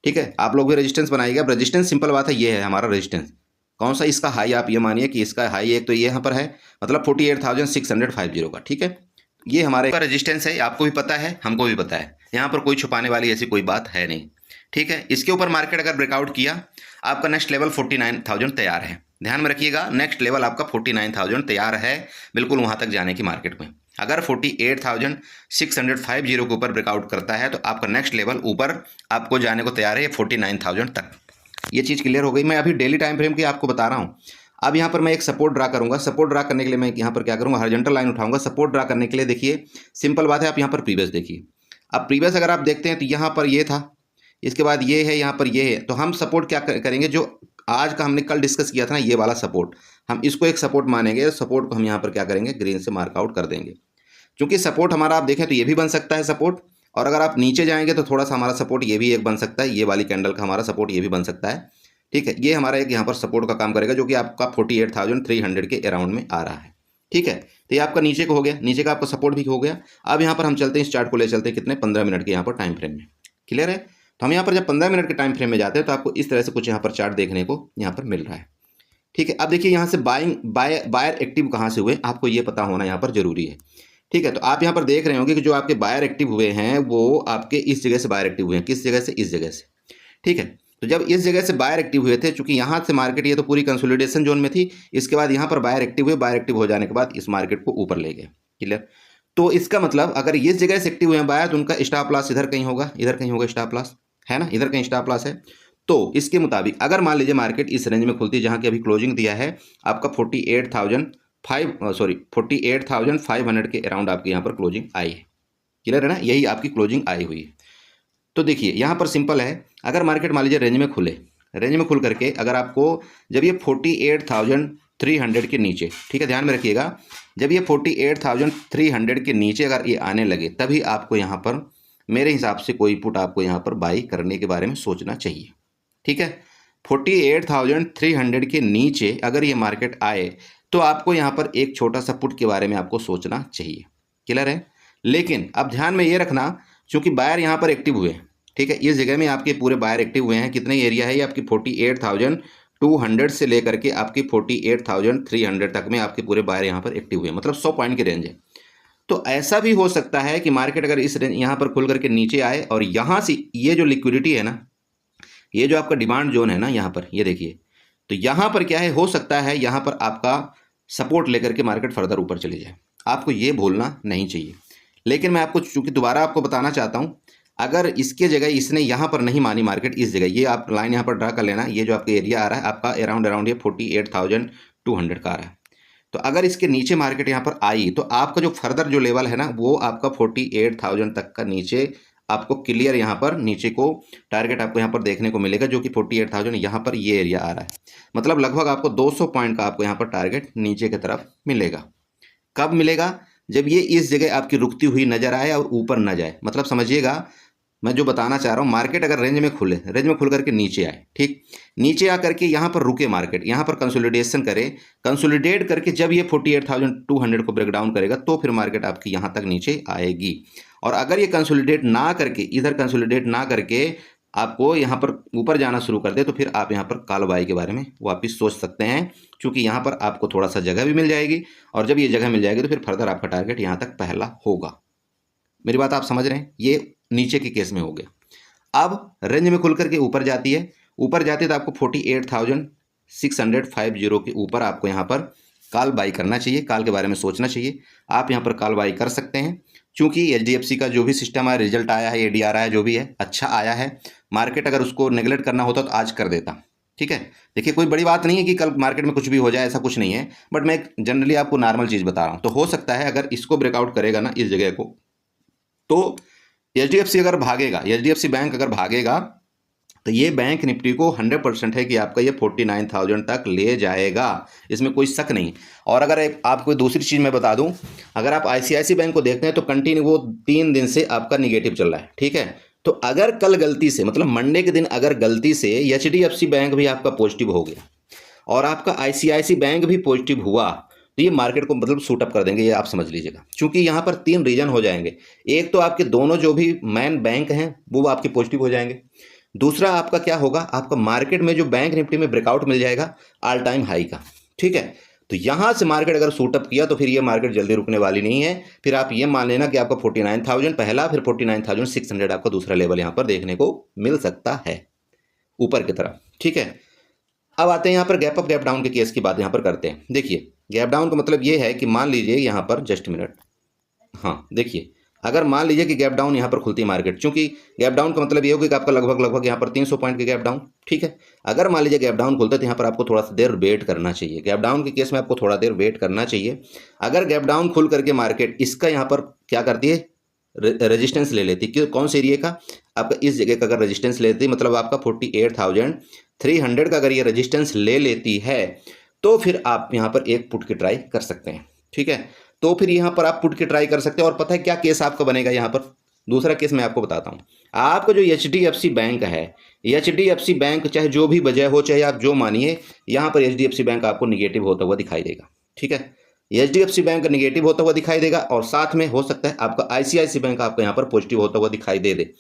ठीक है, आप लोग भी रेजिस्टेंस बनाइएगा। अब रेजिस्टेंस सिंपल बात है, ये है हमारा रेजिस्टेंस। कौन सा, इसका हाई, आप ये मानिए कि इसका हाई एक तो ये यहाँ पर है, मतलब 48,650 का। ठीक है, ये हमारे रेजिस्टेंस है, आपको भी पता है, हमको भी पता है, यहाँ पर कोई छुपाने वाली ऐसी कोई बात है नहीं। ठीक है, इसके ऊपर मार्केट अगर ब्रेकआउट किया, आपका नेक्स्ट लेवल 49,000 तैयार है। ध्यान में रखिएगा, नेक्स्ट लेवल आपका 49,000 तैयार है, बिल्कुल वहां तक जाने की मार्केट में। अगर 48,650 के ऊपर ब्रेकआउट करता है तो आपका नेक्स्ट लेवल ऊपर आपको जाने को तैयार है 49,000 तक। ये चीज़ क्लियर हो गई। मैं अभी डेली टाइम फ्रेम की आपको बता रहा हूँ। अब यहाँ पर मैं एक सपोर्ट ड्रा करूंगा। सपोर्ट ड्रा करने के लिए मैं यहाँ पर क्या करूँगा, हॉरिजॉन्टल लाइन उठाऊंगा। सपोर्ट ड्रा करने के लिए देखिए सिंपल बात है, आप यहाँ पर प्रीवियस देखिए। अब प्रीवियस अगर आप देखते हैं तो यहाँ पर ये था, इसके बाद ये है, यहाँ पर ये है। तो हम सपोर्ट क्या करेंगे, जो आज का हमने कल डिस्कस किया था ना, ये वाला सपोर्ट, हम इसको एक सपोर्ट मानेंगे। सपोर्ट को हम यहाँ पर क्या करेंगे, ग्रीन से मार्कआउट कर देंगे। क्योंकि सपोर्ट हमारा आप देखें तो ये भी बन सकता है सपोर्ट, और अगर आप नीचे जाएंगे तो थोड़ा सा हमारा सपोर्ट ये भी एक बन सकता है, ये वाली कैंडल का हमारा सपोर्ट ये भी बन सकता है। ठीक है, ये हमारा एक यहाँ पर सपोर्ट का काम करेगा, जो कि आपका 48,300 के अराउंड में आ रहा है। ठीक है, तो ये आपका नीचे को हो गया, नीचे का आपका सपोर्ट भी हो गया। अब यहाँ पर हम चलते हैं, इस चार्ट को ले चलते हैं कितने, 15 मिनट के यहाँ पर टाइम फ्रेम में। क्लियर है, तो हम यहाँ पर जब 15 मिनट के टाइम फ्रेम में जाते हैं तो आपको इस तरह से कुछ यहाँ पर चार्ट देखने को यहाँ पर मिल रहा है। ठीक है, अब देखिए यहाँ से बायर एक्टिव कहाँ से हुए, आपको ये पता होना यहाँ पर जरूरी है। ठीक है, तो आप यहाँ पर देख रहे होंगे कि जो आपके बायर एक्टिव हुए हैं वो आपके इस जगह से बायर एक्टिव हुए हैं। किस जगह से, इस जगह से। ठीक है, तो जब इस जगह से बायर एक्टिव हुए थे, चूंकि यहाँ से मार्केट ये तो पूरी कंसोलिडेशन जोन में थी, इसके बाद यहाँ पर बायर एक्टिव हुए, बायर एक्टिव हो जाने के बाद इस मार्केट को ऊपर ले गए। क्लियर, तो इसका मतलब अगर इस जगह से एक्टिव हुए हैं बायर, तो उनका स्टॉप लॉस इधर कहीं होगा, इधर कहीं होगा स्टॉप लॉस, है ना, इधर कहीं स्टॉप लॉस है। तो इसके मुताबिक अगर मान लीजिए मार्केट इस रेंज में खुलती है जहाँ की अभी क्लोजिंग दिया है आपका 48,500 के अराउंड आपके यहाँ पर क्लोजिंग आई है। क्लियर है ना, यही आपकी क्लोजिंग आई हुई है। तो देखिए यहाँ पर सिंपल है, अगर मार्केट मान लीजिए रेंज में खुले, रेंज में खुल करके अगर आपको जब ये 48,300 के नीचे, ठीक है ध्यान में रखिएगा, जब ये 48,300 के नीचे अगर ये आने लगे, तभी आपको यहाँ पर मेरे हिसाब से कोई पुट आपको यहाँ पर बाई करने के बारे में सोचना चाहिए। ठीक है, 48,300 के नीचे अगर ये मार्केट आए तो आपको यहाँ पर एक छोटा सा पुट के बारे में आपको सोचना चाहिए। क्लियर है, लेकिन अब ध्यान में ये रखना, चूंकि बायर यहाँ पर एक्टिव हुए, ठीक है, इस जगह में आपके पूरे बायर एक्टिव हुए हैं। कितने एरिया है ये आपकी 48,200 से लेकर के आपकी 48,300 तक में आपके पूरे बायर यहाँ पर एक्टिव हुए, मतलब 100 पॉइंट की रेंज है। तो ऐसा भी हो सकता है कि मार्केट अगर इस रेंज यहाँ पर खुल करके नीचे आए और यहाँ से ये जो लिक्विडिटी है ना, ये जो आपका डिमांड जोन है ना यहाँ पर, ये देखिए, तो यहाँ पर क्या है, हो सकता है यहाँ पर आपका सपोर्ट लेकर के मार्केट फर्दर ऊपर चली जाए। आपको ये भूलना नहीं चाहिए। लेकिन मैं आपको चूंकि दोबारा आपको बताना चाहता हूँ, अगर इसके जगह इसने यहाँ पर नहीं मानी मार्केट, इस जगह ये आप लाइन यहाँ पर ड्रा कर लेना, ये जो आपका एरिया आ रहा है आपका अराउंड ये 48,200 का आ रहा है। तो अगर इसके नीचे मार्केट यहाँ पर आई तो आपका जो फर्दर जो लेवल है ना वो आपका 48,000 तक का नीचे आपको क्लियर यहाँ पर नीचे को टारगेट आपको यहाँ पर देखने को मिलेगा, जो कि 48,000 यहाँ पर ये एरिया आ रहा है। मतलब लगभग आपको 200 पॉइंट का आपको यहाँ पर टारगेट नीचे की तरफ मिलेगा। कब मिलेगा? जब ये इस जगह आपकी रुकती हुई नजर आए और ऊपर न जाए। मतलब समझिएगा मैं जो बताना चाह रहा हूँ, मार्केट अगर रेंज में खुले, रेंज में खुल करके नीचे आए, ठीक, नीचे आकर के यहाँ पर रुके मार्केट, यहाँ पर कंसोलिडेशन करे, कंसोलिडेट करके जब ये 48,200 को ब्रेक डाउन करेगा तो फिर मार्केट आपकी यहाँ तक नीचे आएगी। और अगर ये कंसोलिडेट ना करके, इधर कंसोलिडेट ना करके आपको यहाँ पर ऊपर जाना शुरू कर दे तो फिर आप यहाँ पर काल बाई के बारे में वापस सोच सकते हैं, क्योंकि यहाँ पर आपको थोड़ा सा जगह भी मिल जाएगी और जब ये जगह मिल जाएगी तो फिर फर्दर आपका टारगेट यहाँ तक पहला होगा। मेरी बात आप समझ रहे हैं? ये नीचे के केस में हो गया। अब रेंज में खुल करके ऊपर जाती है, ऊपर जाती है तो आपको 48,650 के ऊपर आपको यहाँ पर कॉल बाई करना चाहिए, कॉल के बारे में सोचना चाहिए। आप यहाँ पर कॉल बाई कर सकते हैं, क्योंकि HDFC का जो भी सिस्टम है, रिजल्ट आया है, ADR आया है, जो भी है अच्छा आया है। मार्केट अगर उसको नेगलेक्ट करना होता तो आज कर देता, ठीक है। देखिए कोई बड़ी बात नहीं है कि कल मार्केट में कुछ भी हो जाए, ऐसा कुछ नहीं है, बट मैं जनरली आपको नॉर्मल चीज़ बता रहा हूँ। तो हो सकता है अगर इसको ब्रेकआउट करेगा ना इस जगह को, तो HDFC अगर भागेगा, HDFC बैंक अगर भागेगा तो ये बैंक निफ्टी को 100% है कि आपका ये 49,000 तक ले जाएगा, इसमें कोई शक नहीं। और अगर आपको दूसरी चीज़ मैं बता दूं, अगर आप ICICI बैंक को देखते हैं तो कंटिन्यू वो 3 दिन से आपका निगेटिव चल रहा है, ठीक है। तो अगर कल गलती से, मतलब मंडे के दिन अगर गलती से HDFC बैंक भी आपका पॉजिटिव हो गया और आपका ICICI बैंक भी पॉजिटिव हुआ तो ये मार्केट को मतलब सूट अप कर देंगे, ये आप समझ लीजिएगा। क्योंकि यहाँ पर 3 रीजन हो जाएंगे। एक तो आपके दोनों जो भी मेन बैंक हैं वो आपके पॉजिटिव हो जाएंगे। दूसरा आपका क्या होगा, आपका मार्केट में जो बैंक निफ्टी में ब्रेकआउट मिल जाएगा ऑल टाइम हाई का, ठीक है। तो यहाँ से मार्केट अगर सूट अप किया तो फिर ये मार्केट जल्दी रुकने वाली नहीं है। फिर आप ये मान लेना कि आपका 49,000 पहला, फिर 49,600 आपका दूसरा लेवल यहाँ पर देखने को मिल सकता है ऊपर की तरफ, ठीक है। अब आते हैं यहाँ पर गैप अप गैप डाउन के केस की बात यहाँ पर करते हैं। देखिए गैप डाउन का मतलब ये है कि मान लीजिए यहाँ पर जस्ट मिनट, हाँ देखिए, अगर मान लीजिए कि गैप डाउन यहाँ पर खुलती है मार्केट, चूंकि गैप डाउन का मतलब ये होगा कि आपका लगभग यहाँ पर 300 पॉइंट के गैप डाउन, ठीक है। अगर मान लीजिए गैप डाउन खुलता है तो यहाँ पर आपको थोड़ा सा देर वेट करना चाहिए। गैप डाउन के केस में आपको थोड़ा देर वेट करना चाहिए। अगर गैप डाउन खुल करके मार्केट इसका यहाँ पर क्या करती है, रेजिस्टेंस ले लेती है, कौन से एरिया का, आपका इस जगह का अगर रेजिस्टेंस लेती है, मतलब आपका 48,300 का अगर ये रेजिस्टेंस ले लेती है तो फिर आप यहाँ पर एक पुट की ट्राई कर सकते हैं, ठीक है। तो फिर यहाँ पर आप पुट की ट्राई कर सकते हैं। और पता है क्या केस आपका बनेगा यहाँ पर, दूसरा केस मैं आपको बताता हूँ। आपका जो HDFC बैंक है, HDFC बैंक चाहे जो भी वजह हो, चाहे आप जो मानिए, यहाँ पर HDFC बैंक आपको निगेटिव होता हुआ दिखाई देगा, ठीक है। HDFC बैंक निगेटिव होता हुआ दिखाई देगा और साथ में हो सकता है आपका ICICI बैंक आपको यहाँ पर पॉजिटिव होता हुआ दिखाई दे दे।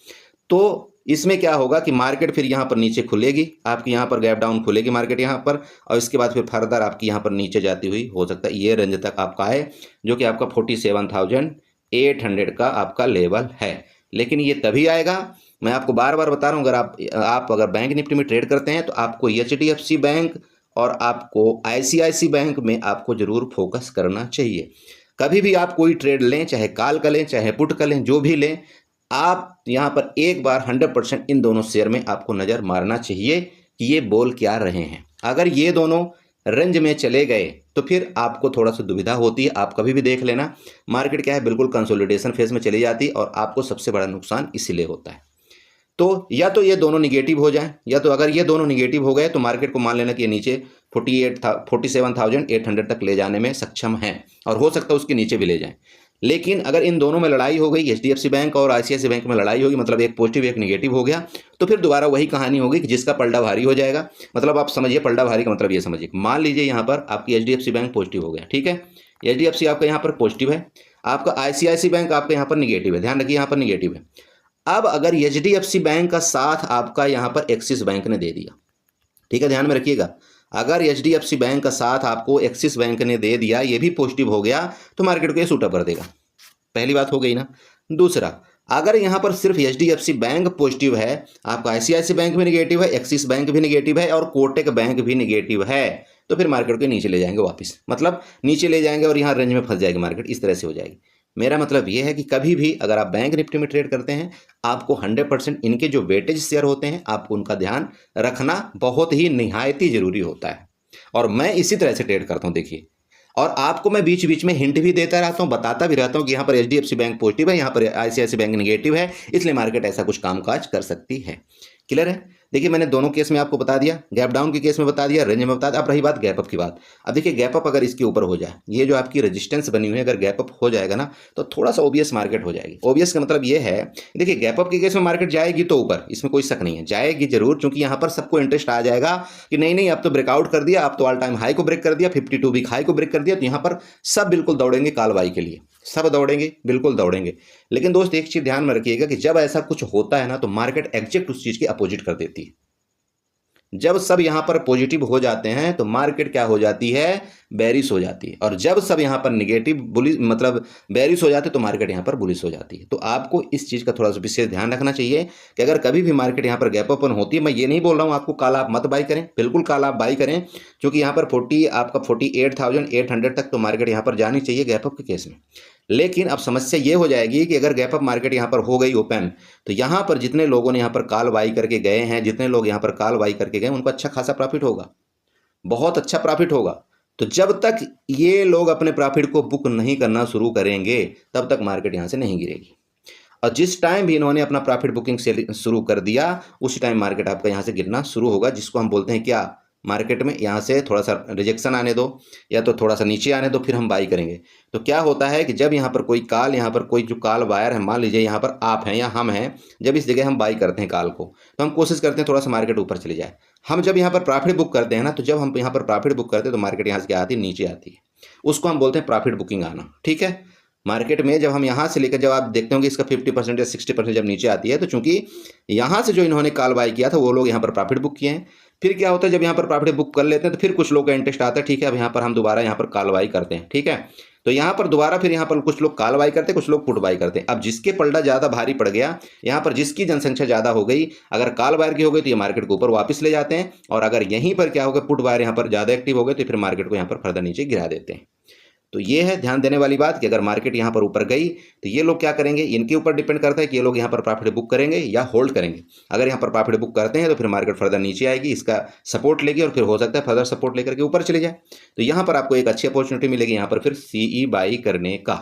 तो इसमें क्या होगा कि मार्केट फिर यहाँ पर नीचे खुलेगी, आपकी यहाँ पर गैप डाउन खुलेगी मार्केट यहाँ पर, और इसके बाद फिर फर्दर आपकी यहाँ पर नीचे जाती हुई हो सकता है ये रेंज तक आपका है, जो कि आपका 47,800 का आपका लेवल है। लेकिन ये तभी आएगा, मैं आपको बार बार बता रहा हूँ, अगर आप अगर बैंक निफ्टी में ट्रेड करते हैं तो आपको HDFC बैंक और आपको ICICI बैंक में आपको जरूर फोकस करना चाहिए। कभी भी आप कोई ट्रेड लें, चाहे कॉल का लें चाहे पुट का लें, जो भी लें, आप यहाँ पर एक बार 100% इन दोनों शेयर में आपको नज़र मारना चाहिए कि ये बोल क्या रहे हैं। अगर ये दोनों रेंज में चले गए तो फिर आपको थोड़ा सा दुविधा होती है। आप कभी भी देख लेना मार्केट क्या है, बिल्कुल कंसोलिडेशन फेज में चली जाती है और आपको सबसे बड़ा नुकसान इसीलिए होता है। तो या तो ये दोनों निगेटिव हो जाएं, या तो अगर ये दोनों निगेटिव हो गए तो मार्केट को मान लेना कि ये नीचे 47,800 तक ले जाने में सक्षम हैं और हो सकता है उसके नीचे भी ले जाएं। लेकिन अगर इन दोनों में लड़ाई हो गई, HDFC बैंक और ICICI बैंक में लड़ाई होगी, मतलब एक पॉजिटिव एक निगेटिव हो गया, तो फिर दोबारा वही कहानी होगी कि जिसका पलड़ा भारी हो जाएगा। मतलब आप समझिए पलड़ा भारी का मतलब ये समझिए, मान लीजिए यहाँ पर आपकी HDFC बैंक पॉजिटिव हो गया, ठीक है, HDFC आपका यहाँ पर पॉजिटिव है, आपका आईसीआईसी बैंक आपका यहाँ पर निगेटिव है, ध्यान रखिए यहाँ पर निगेटिव है। अब अगर एचडीएफसी बैंक का साथ आपका यहाँ पर एक्सिस बैंक ने दे दिया, ठीक है, ध्यान में रखिएगा, अगर एचडीएफसी बैंक का साथ आपको एक्सिस बैंक ने दे दिया, ये भी पॉजिटिव हो गया, तो मार्केट को ये सूट अप कर देगा। पहली बात हो गई ना। दूसरा, अगर यहाँ पर सिर्फ एचडीएफसी बैंक पॉजिटिव है, आपका आईसीआईसी बैंक भी निगेटिव है, एक्सिस बैंक भी निगेटिव है और कोटक बैंक भी निगेटिव है, तो फिर मार्केट को नीचे ले जाएंगे वापस, मतलब नीचे ले जाएंगे और यहाँ रेंज में फंस जाएगी मार्केट, इस तरह से हो जाएगी। मेरा मतलब ये है कि कभी भी अगर आप बैंक निफ्टी में ट्रेड करते हैं, आपको 100% इनके जो वेटेज शेयर होते हैं, आपको उनका ध्यान रखना बहुत ही निहायत ही जरूरी होता है। और मैं इसी तरह से ट्रेड करता हूँ, देखिए, और आपको मैं बीच बीच में हिंट भी देता रहता हूँ, बताता भी रहता हूँ कि यहाँ पर एचडीएफसी बैंक पॉजिटिव है, यहाँ पर आईसीआईसी बैंक नेगेटिव है, इसलिए मार्केट ऐसा कुछ कामकाज कर सकती है। क्लियर है? देखिए, मैंने दोनों केस में आपको बता दिया, गैप डाउन के केस में बता दिया, रेंज में बता दिया। अब रही बात गैप अप की बात। अब देखिए, गैप अप अगर इसके ऊपर हो जाए, ये जो आपकी रेजिस्टेंस बनी हुई है, अगर गैप अप हो जाएगा ना, तो थोड़ा सा ओबियस मार्केट हो जाएगी। ओबियस का मतलब ये है, देखिए, गैप अप के केस में मार्केट जाएगी तो ऊपर, इसमें कोई शक नहीं है, जाएगी जरूर, क्योंकि यहाँ पर सबको इंटरेस्ट आ जाएगा कि नहीं नहीं, अब तो ब्रेकआउट कर दिया, अब तो ऑल टाइम हाई को ब्रेक कर दिया, 52 वीक हाई को ब्रेक कर दिया, तो यहाँ पर सब बिल्कुल दौड़ेंगे कालबाई के लिए, सब दौड़ेंगे, बिल्कुल दौड़ेंगे। लेकिन दोस्त, एक चीज ध्यान में रखिएगा कि जब ऐसा कुछ होता है ना, तो मार्केट एग्जैक्ट उस चीज के अपोजिट कर देती है। जब सब यहां पर पॉजिटिव हो जाते हैं तो मार्केट क्या हो जाती है, बेरिश हो जाती है, और जब सब यहां पर निगेटिव बुलिश मतलब बेरिश हो जाते हैं तो मार्केट यहां पर बुलिश हो जाती है। तो आपको इस चीज का थोड़ा सा विशेष ध्यान रखना चाहिए कि अगर कभी भी मार्केट यहां पर गैप ओपन होती है, मैं ये नहीं बोल रहा हूं आपको काल आप मत बाई करें, बिल्कुल काल आप बाई करें, क्योंकि यहां पर 48,800 तक तो मार्केट यहां पर जानी चाहिए गैप अप के केस में। लेकिन अब समस्या ये हो जाएगी कि अगर गैप अप मार्केट यहां पर हो गई ओपन, तो यहां पर जितने लोगों ने यहां पर कॉल बाई करके गए हैं, जितने लोग यहां पर कॉल बाई करके गए, उनको अच्छा खासा प्रॉफिट होगा, बहुत अच्छा प्रॉफिट होगा। तो जब तक ये लोग अपने प्रॉफिट को बुक नहीं करना शुरू करेंगे, तब तक मार्केट यहां से नहीं गिरेगी। और जिस टाइम भी इन्होंने अपना प्रॉफिट बुकिंग शुरू कर दिया, उसी टाइम मार्केट आपका यहां से गिरना शुरू होगा, जिसको हम बोलते हैं क्या, मार्केट में यहाँ से थोड़ा सा रिजेक्शन आने दो या तो थोड़ा सा नीचे आने दो, फिर हम बाई करेंगे। तो क्या होता है कि जब यहाँ पर कोई कॉल, यहाँ पर कोई जो कॉल बायर है, मान लीजिए यहाँ पर आप हैं या हम हैं, जब इस जगह हम बाई करते हैं कॉल को, तो हम कोशिश करते हैं थोड़ा सा मार्केट ऊपर चले जाए। हम जब यहाँ पर प्रॉफिट बुक करते हैं ना, तो जब हम यहाँ पर प्रॉफिट बुक करते हैं तो मार्केट यहाँ से क्या आती है, नीचे आती है, उसको हम बोलते हैं प्रॉफिट बुकिंग आना। ठीक है, मार्केट में जब हम यहाँ से लेकर, जब आप देखते होंगे इसका 50% या 60% जब नीचे आती है, तो चूंकि यहाँ से जो इन्होंने कॉल बाई किया था वो लोग यहाँ पर प्रॉफिट बुक किए हैं। फिर क्या होता है, जब यहाँ पर प्रॉफिट बुक कर लेते हैं तो फिर कुछ लोग का इंटरेस्ट आता है, ठीक है, अब यहाँ पर हम दोबारा यहाँ पर कॉल बाई करते हैं। ठीक है, तो यहाँ पर दोबारा फिर यहाँ पर कुछ लोग कॉल बाई करते हैं, कुछ लोग पुट बाई करते हैं। अब जिसके पलड़ा ज़्यादा भारी पड़ गया, यहाँ पर जिसकी जनसंख्या ज़्यादा हो गई, अगर कॉल बायर की हो गई तो ये मार्केट को ऊपर वापस ले जाते हैं, और अगर यहीं पर क्या होगा, पुट बायर यहाँ पर ज़्यादा एक्टिव हो गए तो फिर मार्केट को यहाँ पर फर्दर नीचे गिरा देते हैं। तो ये है ध्यान देने वाली बात कि अगर मार्केट यहाँ पर ऊपर गई तो ये लोग क्या करेंगे, इनके ऊपर डिपेंड करता है कि ये लोग यहाँ पर प्रॉफिट बुक करेंगे या होल्ड करेंगे। अगर यहाँ पर प्रॉफिट बुक करते हैं तो फिर मार्केट फर्दर नीचे आएगी, इसका सपोर्ट लेगी और फिर हो सकता है फर्दर सपोर्ट लेकर के ऊपर चले जाए। तो यहाँ पर आपको एक अच्छी अपॉर्चुनिटी मिलेगी यहाँ पर फिर सीई बाई करने का।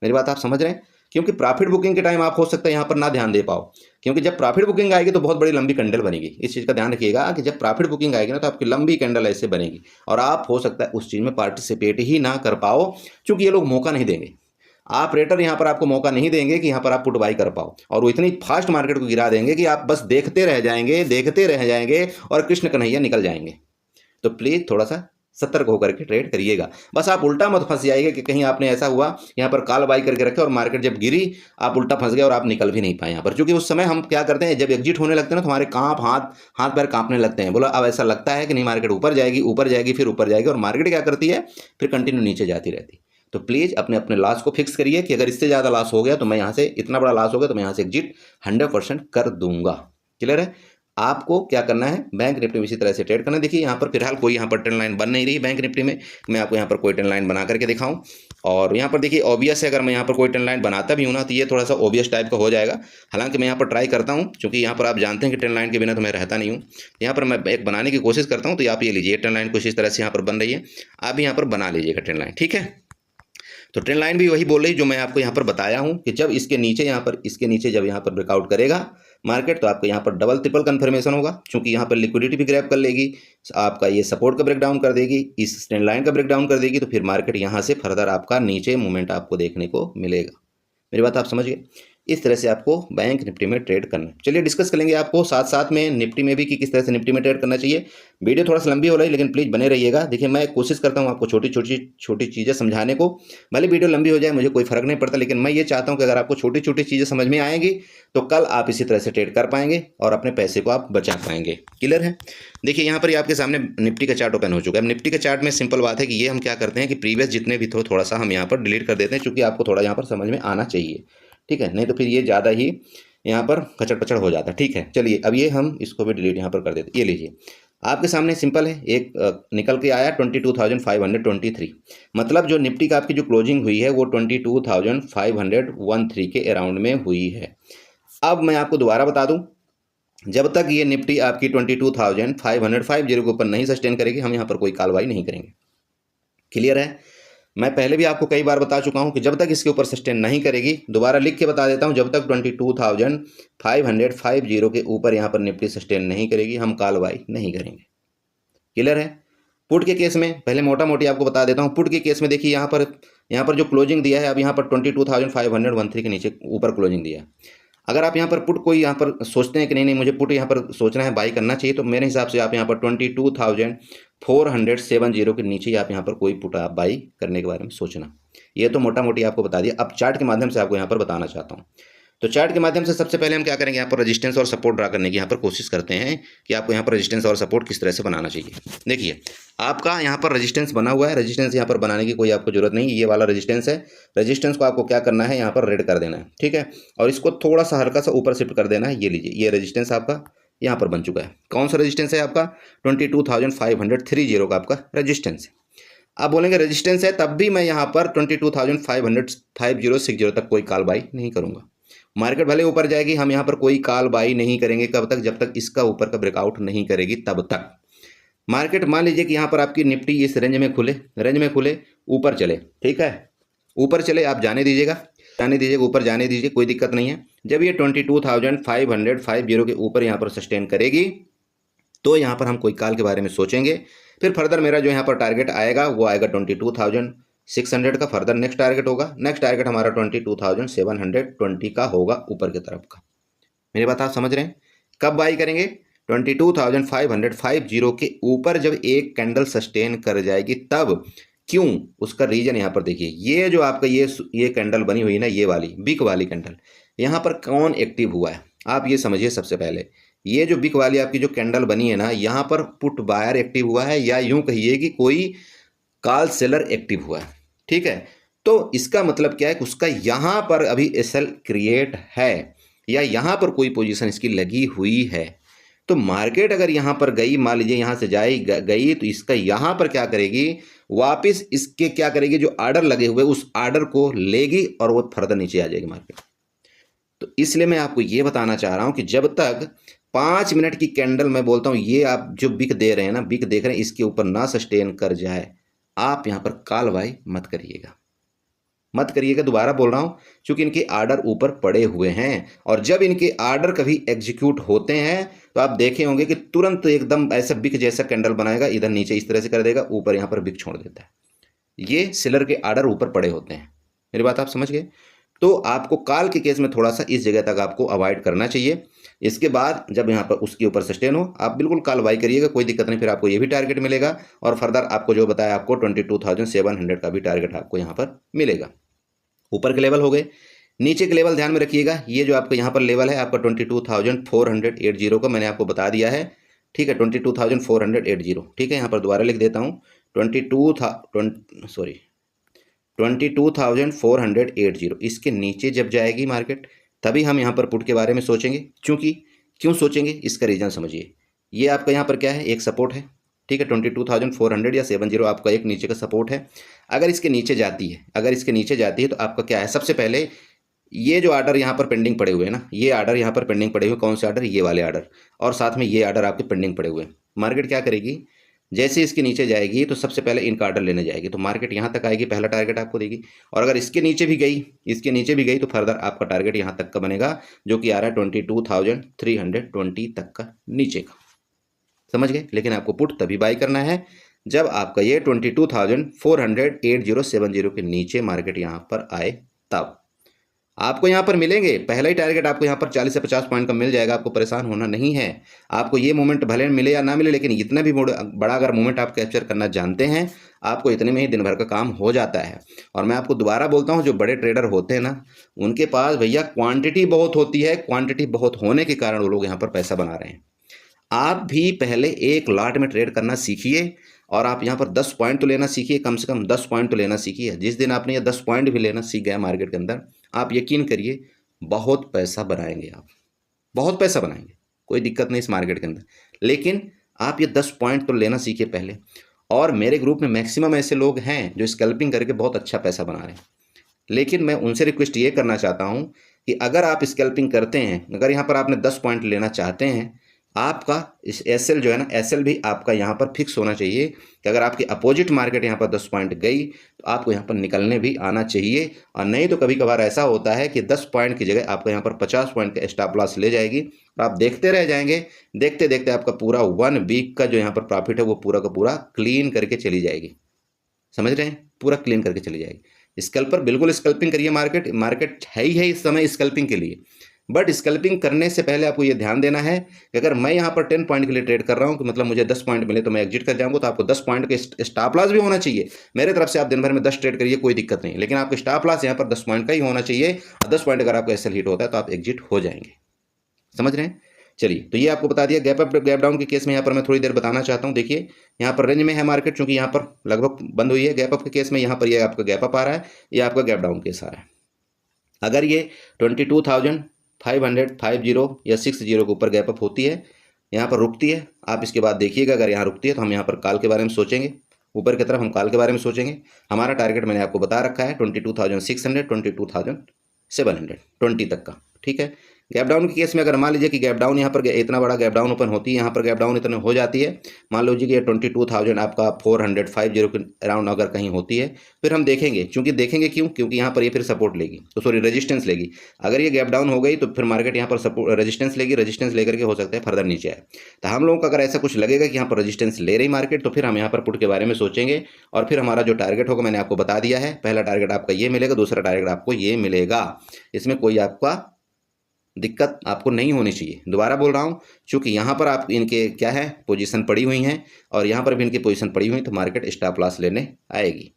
मेरी बात आप समझ रहे हैं? क्योंकि प्रॉफिट बुकिंग के टाइम आप हो सकता है यहाँ पर ना ध्यान दे पाओ, क्योंकि जब प्रॉफिट बुकिंग आएगी तो बहुत बड़ी लंबी कैंडल बनेगी। इस चीज़ का ध्यान रखिएगा कि जब प्रॉफिट बुकिंग आएगी ना, तो आपकी लंबी कैंडल ऐसे बनेगी और आप हो सकता है उस चीज़ में पार्टिसिपेट ही ना कर पाओ, क्योंकि ये लोग मौका नहीं देंगे। ऑपरेटर यहाँ पर आपको मौका नहीं देंगे कि यहाँ पर आप पुट बाई कर पाओ, और वो इतनी फास्ट मार्केट को गिरा देंगे कि आप बस देखते रह जाएंगे और कृष्ण कन्हैया निकल जाएंगे। तो प्लीज़ थोड़ा सा सतर्क होकर के ट्रेड करिएगा। बस आप उल्टा मत फंस जाइएगा कि कहीं आपने ऐसा हुआ यहाँ पर कॉल बाई करके रखे और मार्केट जब गिरी आप उल्टा फंस गए और आप निकल भी नहीं पाए यहाँ पर। क्योंकि उस समय हम क्या करते हैं, जब एग्जिट होने लगते हैं ना, तो हमारे हाथ पैर कांपने लगते हैं। बोला अब ऐसा लगता है कि नहीं, मार्केट ऊपर जाएगी फिर ऊपर जाएगी, और मार्केट क्या करती है, फिर कंटिन्यू नीचे जाती रहती। तो प्लीज़ अपने लॉस को फिक्स करिए कि अगर इससे ज़्यादा लॉस हो गया तो मैं यहाँ से, इतना बड़ा लॉस हो गया तो मैं यहाँ से एग्जिट 100% कर दूंगा। क्लियर है? आपको क्या करना है, बैंक निफ्टी में इसी तरह से ट्रेड करना है। देखिए यहाँ पर फिलहाल कोई यहाँ पर ट्रेंड लाइन बन नहीं रही बैंक निफ्टी में, मैं आपको यहाँ पर कोई ट्रेंड लाइन बना करके दिखाऊं। और यहाँ पर देखिए ऑब्वियस है, अगर मैं यहाँ पर कोई ट्रेंड लाइन बनाता भी हूँ ना, तो ये थोड़ा सा ऑब्वियस टाइप का हो जाएगा। हालांकि मैं यहाँ पर ट्राई करता हूँ, क्योंकि यहाँ पर आप जानते हैं कि ट्रेंड लाइन के बिना तो मैं रहता नहीं हूँ। यहाँ पर मैं एक बनाने की कोशिश करता हूँ। तो आप ये लीजिए, ट्रेंड लाइन कुछ इस तरह से यहाँ पर बन रही है, आप भी यहाँ पर बना लीजिएगा ट्रेंड लाइन। ठीक है, तो ट्रेंड लाइन भी वही बोल रही जो मैं आपको यहाँ पर बताया हूँ कि जब इसके नीचे जब यहाँ पर ब्रेकआउट करेगा मार्केट, तो आपको यहाँ पर डबल ट्रिपल कंफर्मेशन होगा, क्योंकि यहाँ पर लिक्विडिटी भी ग्रैब कर लेगी, आपका ये सपोर्ट का ब्रेकडाउन कर देगी, इस ट्रेंड लाइन का ब्रेकडाउन कर देगी, तो फिर मार्केट यहाँ से फर्दर आपका नीचे मूवमेंट आपको देखने को मिलेगा। मेरी बात आप समझिए। इस तरह से आपको बैंक निफ्टी में ट्रेड करना है। चलिए डिस्कस कर लेंगे आपको साथ साथ में निफ्टी में भी कि किस तरह से निफ्टी में ट्रेड करना चाहिए। वीडियो थोड़ा सा लंबी हो रही है लेकिन प्लीज़ बने रहिएगा। देखिए मैं कोशिश करता हूँ आपको छोटी चीज़ें समझाने को, भले वीडियो लंबी हो जाए मुझे कोई फ़र्क नहीं पड़ता, लेकिन मैं ये चाहता हूँ कि अगर आपको छोटी छोटी चीज़ें समझ में आएंगी तो कल आप इसी तरह से ट्रेड कर पाएंगे और अपने पैसे को आप बचा पाएंगे। क्लियर है? देखिए यहाँ पर ये आपके सामने निफ्टी का चार्ट ओपन हो चुका है। निफ्टी के चार्ट में सिंपल बात है कि ये हम क्या करते हैं कि प्रीवियस जितने भी थे थोड़ा सा हम यहाँ पर डिलीट कर देते हैं, चूँकि आपको थोड़ा यहाँ पर समझ में आना चाहिए। ठीक है, नहीं तो फिर ये ज़्यादा ही यहाँ पर कचड़ पचड़ हो जाता है। ठीक है, चलिए अब ये हम इसको भी डिलीट यहाँ पर कर देते हैं। ये लीजिए आपके सामने सिंपल है, एक निकल के आया 22,523, मतलब जो निफ्टी का आपकी जो क्लोजिंग हुई है वो 22,513 के अराउंड में हुई है। अब मैं आपको दोबारा बता दूं, जब तक ये निफ्टी आपकी 22,550 के ऊपर नहीं सस्टेन करेगी हम यहाँ पर कोई कार्रवाई नहीं करेंगे। क्लियर है? मैं पहले भी आपको कई बार बता चुका हूं कि जब तक इसके ऊपर सस्टेन नहीं करेगी, दोबारा लिख के बता देता हूं, जब तक 22,550 के ऊपर यहाँ पर निफ्टी सस्टेन नहीं करेगी हम कार्रवाई नहीं करेंगे। क्लियर है? पुट के केस में पहले मोटा मोटी आपको बता देता हूं। पुट के केस में देखिए यहाँ पर जो क्लोजिंग दिया है, अब यहाँ पर 22,513 के नीचे ऊपर क्लोजिंग दिया है। अगर आप यहाँ पर पुट कोई यहाँ पर सोचते हैं कि नहीं मुझे पुट यहाँ पर सोचना है, बाई करना चाहिए, तो मेरे हिसाब से आप यहाँ पर 22,470 के नीचे आप यहाँ पर कोई पुट आप बाई करने के बारे में सोचना। ये तो मोटा मोटी आपको बता दिया। अब चार्ट के माध्यम से आपको यहाँ पर बताना चाहता हूँ। तो चार्ट के माध्यम से सबसे पहले हम क्या करेंगे, यहाँ पर रेजिस्टेंस और सपोर्ट ड्रा करने की यहाँ पर कोशिश करते हैं कि आपको यहाँ पर रेजिस्टेंस और सपोर्ट किस तरह से बनाना चाहिए। देखिए आपका यहाँ पर रेजिस्टेंस बना हुआ है, रेजिस्टेंस यहाँ पर बनाने की कोई आपको जरूरत नहीं, ये वाला रेजिस्टेंस है। रेजिस्टेंस को आपको क्या करना है, यहाँ पर रेड कर देना है। ठीक है, और इसको थोड़ा सा हल्का सा ऊपर शिफ्ट कर देना है। ये लीजिए ये रेजिस्टेंस आपका यहाँ पर बन चुका है। कौन सा रेजिस्टेंस है आपका? 22,530 का आपका रेजिस्टेंस है। आप बोलेंगे रेजिस्टेंस है तब भी मैं यहाँ पर 22,550 तक कोई कॉल बाई नहीं करूँगा। मार्केट भले ऊपर जाएगी, हम यहाँ पर कोई कॉल बाई नहीं करेंगे। कब तक? जब तक इसका ऊपर का ब्रेकआउट नहीं करेगी तब तक। मार्केट मान लीजिए कि यहाँ पर आपकी निफ्टी इस रेंज में खुले ऊपर चले, ठीक है, ऊपर चले, आप जाने दीजिएगा ऊपर जाने दीजिए, कोई दिक्कत नहीं है। जब ये 22,550 के ऊपर यहाँ पर सस्टेन करेगी तो यहाँ पर हम कोई कॉल के बारे में सोचेंगे। फिर फर्दर मेरा जो यहाँ पर टारगेट आएगा वो आएगा 22,600 का। फर्दर नेक्स्ट टारगेट होगा, नेक्स्ट टारगेट हमारा 22,720 का होगा ऊपर की तरफ का। मेरी बात आप समझ रहे हैं? कब बाई करेंगे? 22,550 के ऊपर जब एक कैंडल सस्टेन कर जाएगी तब। क्यों? उसका रीजन यहाँ पर देखिए, ये जो आपका ये कैंडल बनी हुई ना, ये वाली बिग वाली कैंडल, यहाँ पर कौन एक्टिव हुआ है आप ये समझिए। सबसे पहले ये जो बिग वाली आपकी जो कैंडल बनी है ना, यहाँ पर पुट बायर एक्टिव हुआ है या यूं कहिए कि कोई कॉल सेलर एक्टिव हुआ है। ठीक है, तो इसका मतलब क्या है कि उसका यहाँ पर अभी एसएल क्रिएट है या यहाँ पर कोई पोजीशन इसकी लगी हुई है। तो मार्केट अगर यहाँ पर गई, मान लीजिए यहाँ से गई, तो इसका यहाँ पर क्या करेगी, वापस इसके क्या करेगी, जो आर्डर लगे हुए उस आर्डर को लेगी और वो फर्दर नीचे आ जाएगी मार्केट। तो इसलिए मैं आपको ये बताना चाह रहा हूँ कि जब तक 5 मिनट की कैंडल, मैं बोलता हूँ ये आप जो बिक दे रहे हैं ना, बिक देख रहे हैं, इसके ऊपर ना सस्टेन कर जाए आप यहाँ पर कॉल बाई मत करिएगा। दोबारा बोल रहा हूँ, क्योंकि इनके आर्डर ऊपर पड़े हुए हैं और जब इनके आर्डर कभी एग्जीक्यूट होते हैं तो आप देखे होंगे कि तुरंत एकदम ऐसा बिक जैसा कैंडल बनाएगा, इधर नीचे इस तरह से कर देगा, ऊपर यहाँ पर बिक छोड़ देता है। ये सेलर के आर्डर ऊपर पड़े होते हैं। मेरी बात आप समझ गए? तो आपको कॉल के केस में थोड़ा सा इस जगह तक आपको अवॉइड करना चाहिए। इसके बाद जब यहाँ पर उसके ऊपर सस्टेन हो आप बिल्कुल कॉल बाई करिएगा, कोई दिक्कत नहीं। फिर आपको ये भी टारगेट मिलेगा और फर्दर आपको जो बताया आपको 22,700 का भी टारगेट आपको यहाँ पर मिलेगा। ऊपर के लेवल हो गए, नीचे के लेवल ध्यान में रखिएगा। ये जो आपका यहाँ पर लेवल है आपका 22,480 का मैंने आपको बता दिया है। ठीक है, 22,480। ठीक है, यहाँ पर दोबारा लिख देता हूँ 22,480। इसके नीचे जब जाएगी मार्केट तभी हम यहाँ पर पुट के बारे में सोचेंगे। क्यों सोचेंगे इसका रीज़न समझिए। ये आपका यहाँ पर क्या है, एक सपोर्ट है। ठीक है, 22,400 या 70 आपका एक नीचे का सपोर्ट है। अगर इसके नीचे जाती है तो आपका क्या है, सबसे पहले ये जो आर्डर यहाँ पर पेंडिंग पड़े हुए हैं ना, ये आर्डर यहाँ पर पेंडिंग पड़े हुए, कौन से आर्डर? ये वाले आर्डर, और साथ में ये आर्डर आपके पेंडिंग पड़े हुए हैं। मार्केट क्या करेगी, जैसे इसके नीचे जाएगी तो सबसे पहले इनका आर्डर लेने जाएगी, तो मार्केट यहाँ तक आएगी, पहला टारगेट आपको देगी। और अगर इसके नीचे भी गई तो फर्दर आपका टारगेट यहाँ तक का बनेगा, जो कि आ रहा है 22,320 तक का नीचे का। समझ गए? लेकिन आपको पुट तभी बाई करना है जब आपका ये 22,480 के नीचे मार्केट यहाँ पर आए तब। आपको यहाँ पर मिलेंगे, पहला ही टारगेट आपको यहाँ पर 40 से 50 पॉइंट का मिल जाएगा, आपको परेशान होना नहीं है। आपको ये मोमेंट भले मिले या ना मिले, लेकिन इतना भी बड़ा अगर मोमेंट आप कैप्चर करना जानते हैं, आपको इतने में ही दिन भर का काम हो जाता है। और मैं आपको दोबारा बोलता हूँ, जो बड़े ट्रेडर होते हैं ना, उनके पास भैया क्वांटिटी बहुत होती है, क्वांटिटी बहुत होने के कारण वो लोग यहाँ पर पैसा बना रहे हैं। आप भी पहले एक लॉट में ट्रेड करना सीखिए, और आप यहाँ पर 10 पॉइंट तो लेना सीखिए, कम से कम 10 पॉइंट तो लेना सीखिए। जिस दिन आपने ये 10 पॉइंट भी लेना सीख गया मार्केट के अंदर, आप यकीन करिए बहुत पैसा बनाएंगे, आप बहुत पैसा बनाएंगे, कोई दिक्कत नहीं इस मार्केट के अंदर। लेकिन आप ये 10 पॉइंट तो लेना सीखिए पहले। और मेरे ग्रुप में मैक्सिमम ऐसे लोग हैं जो स्कैल्पिंग करके बहुत अच्छा पैसा बना रहे हैं, लेकिन मैं उनसे रिक्वेस्ट ये करना चाहता हूँ कि अगर आप स्कैल्पिंग करते हैं, अगर यहाँ पर आपने 10 पॉइंट लेना चाहते हैं, आपका इस एसएल जो है ना, एसएल भी आपका यहाँ पर फिक्स होना चाहिए कि अगर आपकी अपोजिट मार्केट यहाँ पर 10 पॉइंट गई तो आपको यहाँ पर निकलने भी आना चाहिए। और नहीं तो कभी कभार ऐसा होता है कि 10 पॉइंट की जगह आपको यहाँ पर 50 पॉइंट का स्टॉप लॉस ले जाएगी, और आप देखते रह जाएंगे, देखते देखते आपका पूरा 1 वीक का जो यहाँ पर प्रॉफिट है वो पूरा का पूरा क्लीन करके चली जाएगी। समझ रहे हैं, पूरा क्लीन करके चली जाएगी। स्कैल्पर बिल्कुल स्कैल्पिंग करिए, मार्केट है ही है इस समय स्कैल्पिंग के लिए। बट स्कैल्पिंग करने से पहले आपको ये ध्यान देना है कि अगर मैं यहाँ पर 10 पॉइंट के लिए ट्रेड कर रहा हूँ, कि मतलब मुझे 10 पॉइंट मिले तो मैं एग्जिट कर जाऊँगा, तो आपको 10 पॉइंट के स्टॉप लॉस भी होना चाहिए। मेरे तरफ से आप दिन भर में 10 ट्रेड करिए, कोई दिक्कत नहीं, लेकिन आपको स्टॉप लॉस यहाँ पर 10 पॉइंट का ही होना चाहिए। 10 पॉइंट अगर आपको एसएल हिट होता है तो आप एग्जिट हो जाएंगे। समझ रहे हैं? चलिए, तो ये आपको बता दिया। गैप अप गैप डाउन के केस में यहाँ पर मैं थोड़ी देर बताना चाहता हूँ। देखिए यहाँ पर रेंज में है मार्केट, चूंकि यहाँ पर लगभग बंद हुई है। गैप अप के केस में यहाँ पर ये आपका गैप अप आ रहा है, ये आपका गैप डाउन केस आ रहा है। अगर ये 22,550 या 60 के ऊपर गैप अप होती है, यहाँ पर रुकती है, आप इसके बाद देखिएगा अगर यहाँ रुकती है तो हम यहाँ पर कॉल के बारे में सोचेंगे, ऊपर की तरफ हम कॉल के बारे में सोचेंगे। हमारा टारगेट मैंने आपको बता रखा है 22,600, 22,720 तक का, ठीक है। गैप डाउन के केस में अगर मान लीजिए कि गैप डाउन यहाँ पर इतना बड़ा गैप डाउन ओपन होती है, यहाँ पर गैप डाउन इतने हो जाती है, मान लीजिए कि 22,000 आपका 450 के अराउंड अगर कहीं होती है, फिर हम देखेंगे। क्योंकि देखेंगे क्यों? क्योंकि यहाँ पर ये फिर सपोर्ट लेगी, तो सॉरी रेजिस्टेंस लेगी। अगर ये गैप डाउन हो गई तो फिर मार्केट यहाँ पर सपोर्ट रेजिस्टेंस लेगी, रेजिस्टेंस लेकर के हो सकता है फर्दर नीचे आए। तो हम लोगों को अगर ऐसा कुछ लगेगा कि यहाँ पर रेजिस्टेंस ले रही मार्केट, तो फिर हम यहाँ पर पुट के बारे में सोचेंगे। और फिर हमारा जो टारगेट होगा मैंने आपको बता दिया है, पहला टारगेट आपका ये मिलेगा, दूसरा टारगेट आपको ये मिलेगा। इसमें कोई आपका दिक्कत आपको नहीं होनी चाहिए। दोबारा बोल रहा हूँ, चूंकि यहाँ पर आप इनके क्या है पोजीशन पड़ी हुई हैं, और यहाँ पर भी इनकी पोजीशन पड़ी हुई, तो मार्केट स्टॉप लॉस लेने आएगी।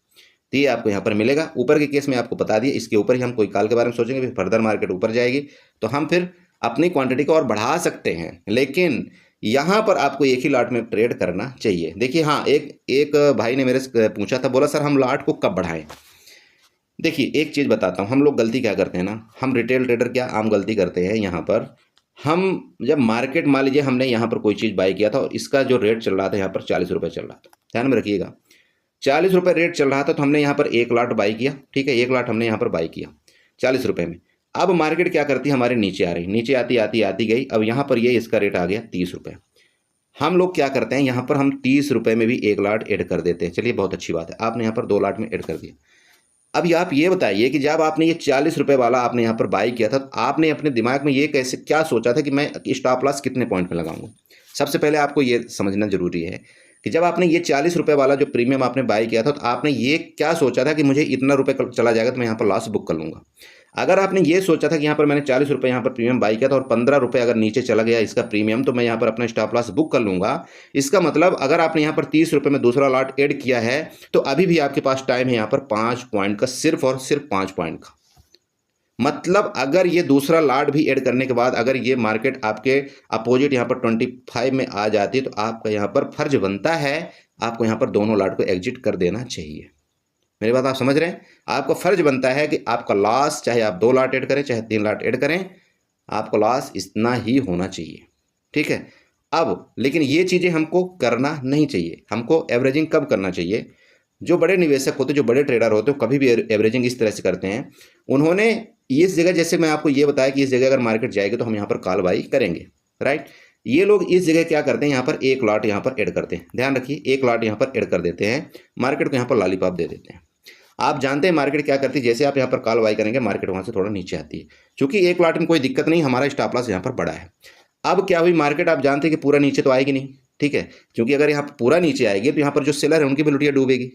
तो ये आपको यहाँ पर मिलेगा। ऊपर के केस में आपको बता दिया, इसके ऊपर ही हम कोई कॉल के बारे में सोचेंगे, फिर फर्दर मार्केट ऊपर जाएगी तो हम फिर अपनी क्वांटिटी को और बढ़ा सकते हैं। लेकिन यहाँ पर आपको एक ही लॉट में ट्रेड करना चाहिए। देखिए हाँ, एक भाई ने मेरे से पूछा था, बोला सर हम लॉट को कब बढ़ाएं। देखिए एक चीज़ बताता हूँ, हम लोग गलती क्या करते हैं ना, हम रिटेल ट्रेडर क्या आम गलती करते हैं। यहाँ पर हम जब मार्केट मान लीजिए हमने यहाँ पर कोई चीज़ बाई किया था और इसका जो रेट चल रहा था यहाँ पर 40 रुपये चल रहा था, ध्यान में रखिएगा 40 रुपये रेट चल रहा था, तो हमने यहाँ पर एक लॉट बाई किया, ठीक है, एक लॉट हमने यहाँ पर बाई किया 40 रुपये में। अब मार्केट क्या करती है, हमारे नीचे आ रही, नीचे आती आती आती गई, अब यहाँ पर ये इसका रेट आ गया 30 रुपये। हम लोग क्या करते हैं, यहाँ पर हम 30 रुपये में भी एक लॉट ऐड कर देते हैं। चलिए बहुत अच्छी बात है, आपने यहाँ पर 2 लॉट में ऐड कर दिया। अब आप ये बताइए कि जब आपने ये 40 रुपये वाला आपने यहाँ पर बाई किया था, तो आपने अपने दिमाग में ये कैसे क्या सोचा था कि मैं स्टॉप लॉस कितने पॉइंट में लगाऊंगा। सबसे पहले आपको ये समझना जरूरी है कि जब आपने ये 40 रुपये वाला जो प्रीमियम आपने बाई किया था, तो आपने ये क्या सोचा था कि मुझे इतना रुपये चला जाएगा तो मैं यहाँ पर लॉस बुक कर लूँगा। अगर आपने ये सोचा था कि यहाँ पर मैंने 40 रुपये यहाँ पर प्रीमियम बाई किया था और 15 रुपये अगर नीचे चला गया इसका प्रीमियम, तो मैं यहाँ पर अपना स्टॉप लॉस बुक कर लूँगा। इसका मतलब अगर आपने यहाँ पर 30 रुपये में दूसरा लॉट ऐड किया है, तो अभी भी आपके पास टाइम है यहाँ पर 5 पॉइंट का, सिर्फ और सिर्फ 5 पॉइंट का। मतलब अगर ये दूसरा लॉट भी ऐड करने के बाद अगर ये मार्केट आपके अपोजिट यहाँ पर 25 में आ जाती है, तो आपका यहाँ पर फर्ज बनता है, आपको यहाँ पर दोनों लॉट को एग्जिट कर देना चाहिए। मेरी बात आप समझ रहे हैं? आपका फर्ज बनता है कि आपका लॉस, चाहे आप 2 लॉट ऐड करें चाहे 3 लॉट ऐड करें, आपका लॉस इतना ही होना चाहिए, ठीक है। अब लेकिन ये चीज़ें हमको करना नहीं चाहिए। हमको एवरेजिंग कब करना चाहिए? जो बड़े निवेशक होते, जो बड़े ट्रेडर होते हैं, कभी भी एवरेजिंग इस तरह से करते हैं। उन्होंने इस जगह, जैसे मैं आपको ये बताया कि इस जगह अगर मार्केट जाएगी तो हम यहाँ पर कॉल बाई करेंगे, राइट। ये लोग इस जगह क्या करते हैं, यहाँ पर एक लॉट यहाँ पर ऐड करते हैं। ध्यान रखिए, एक लॉट यहाँ पर ऐड कर देते हैं, मार्केट को यहाँ पर लॉलीपॉप दे देते हैं। आप जानते हैं मार्केट क्या करती है, जैसे आप यहाँ पर कॉल बाई करेंगे मार्केट वहाँ से थोड़ा नीचे आती है। क्योंकि एक लॉट में कोई दिक्कत नहीं, हमारा स्टॉप लॉस यहाँ पर बड़ा है। अब क्या हुई, मार्केट आप जानते हैं कि पूरा नीचे तो आएगी नहीं, ठीक है। क्योंकि अगर यहाँ पूरा नीचे आएगी तो यहाँ पर जो सेलर है उनकी भी लुटिया डूबेगी।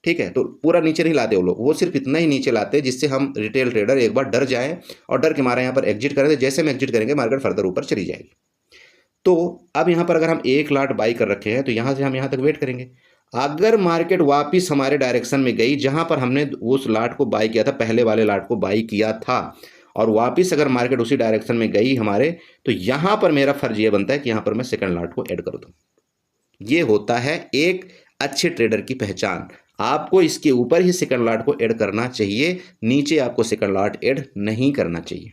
ठीक है। तो पूरा नीचे नहीं लाते वो लोग, वो सिर्फ इतना ही नीचे लाते हैं जिससे हम रिटेल ट्रेडर एक बार डर जाएं और डर के मारे यहाँ पर एग्जिट करें। तो जैसे हम एग्जिट करेंगे मार्केट फर्दर ऊपर चली जाएगी। तो अब यहाँ पर अगर हम 1 लाट बाई कर रखे हैं तो यहाँ से हम यहाँ तक वेट करेंगे। अगर मार्केट वापस हमारे डायरेक्शन में गई जहाँ पर हमने उस लाट को बाई किया था, पहले वाले लाट को बाई किया था, और वापस अगर मार्केट उसी डायरेक्शन में गई हमारे, तो यहाँ पर मेरा फर्ज ये बनता है कि यहाँ पर मैं सेकंड लाट को ऐड कर दूँ। ये होता है एक अच्छे ट्रेडर की पहचान। आपको इसके ऊपर ही सेकंड लाट को ऐड करना चाहिए, नीचे आपको सेकंड लाट ऐड नहीं करना चाहिए।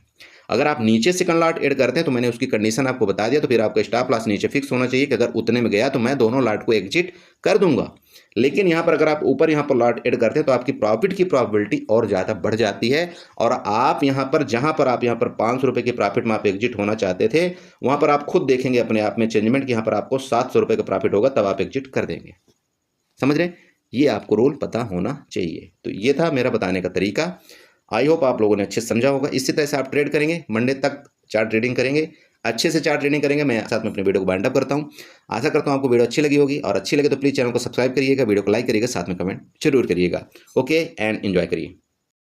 अगर आप नीचे सेकंड लाट ऐड करते हैं तो मैंने उसकी कंडीशन आपको बता दिया, तो फिर आपका स्टॉप लॉस नीचे फिक्स होना चाहिए कि अगर उतने में गया तो मैं दोनों लाट को एग्जिट कर दूंगा। लेकिन यहाँ पर अगर आप ऊपर यहाँ पर लाट ऐड करते हैं तो आपकी प्रॉफिट की प्रॉबिलिटी और ज़्यादा बढ़ जाती है, और आप यहाँ पर जहाँ पर आप यहाँ पर 500 रुपये की प्रॉफिट में आप एग्जिट होना चाहते थे, वहाँ पर आप खुद देखेंगे अपने आप में चेंजमेंट कि यहाँ पर आपको 700 रुपये का प्रॉफिट होगा, तब आप एग्जिट कर देंगे। समझ रहे हैं? ये आपको रूल पता होना चाहिए। तो ये था मेरा बताने का तरीका। आई होप आप लोगों ने अच्छे से समझा होगा। इसी तरह से आप ट्रेड करेंगे, मंडे तक चार्ट ट्रेडिंग करेंगे, अच्छे से चार्ट ट्रेडिंग करेंगे। मैं साथ में अपने वीडियो को बाइंड अप करता हूँ। आशा करता हूँ आपको वीडियो अच्छी लगी होगी, और अच्छी लगे तो प्लीज़ चैनल को सब्सक्राइब करिएगा, वीडियो को लाइक करिएगा, साथ में कमेंट जरूर करिएगा। ओके एंड एंजॉय करिए।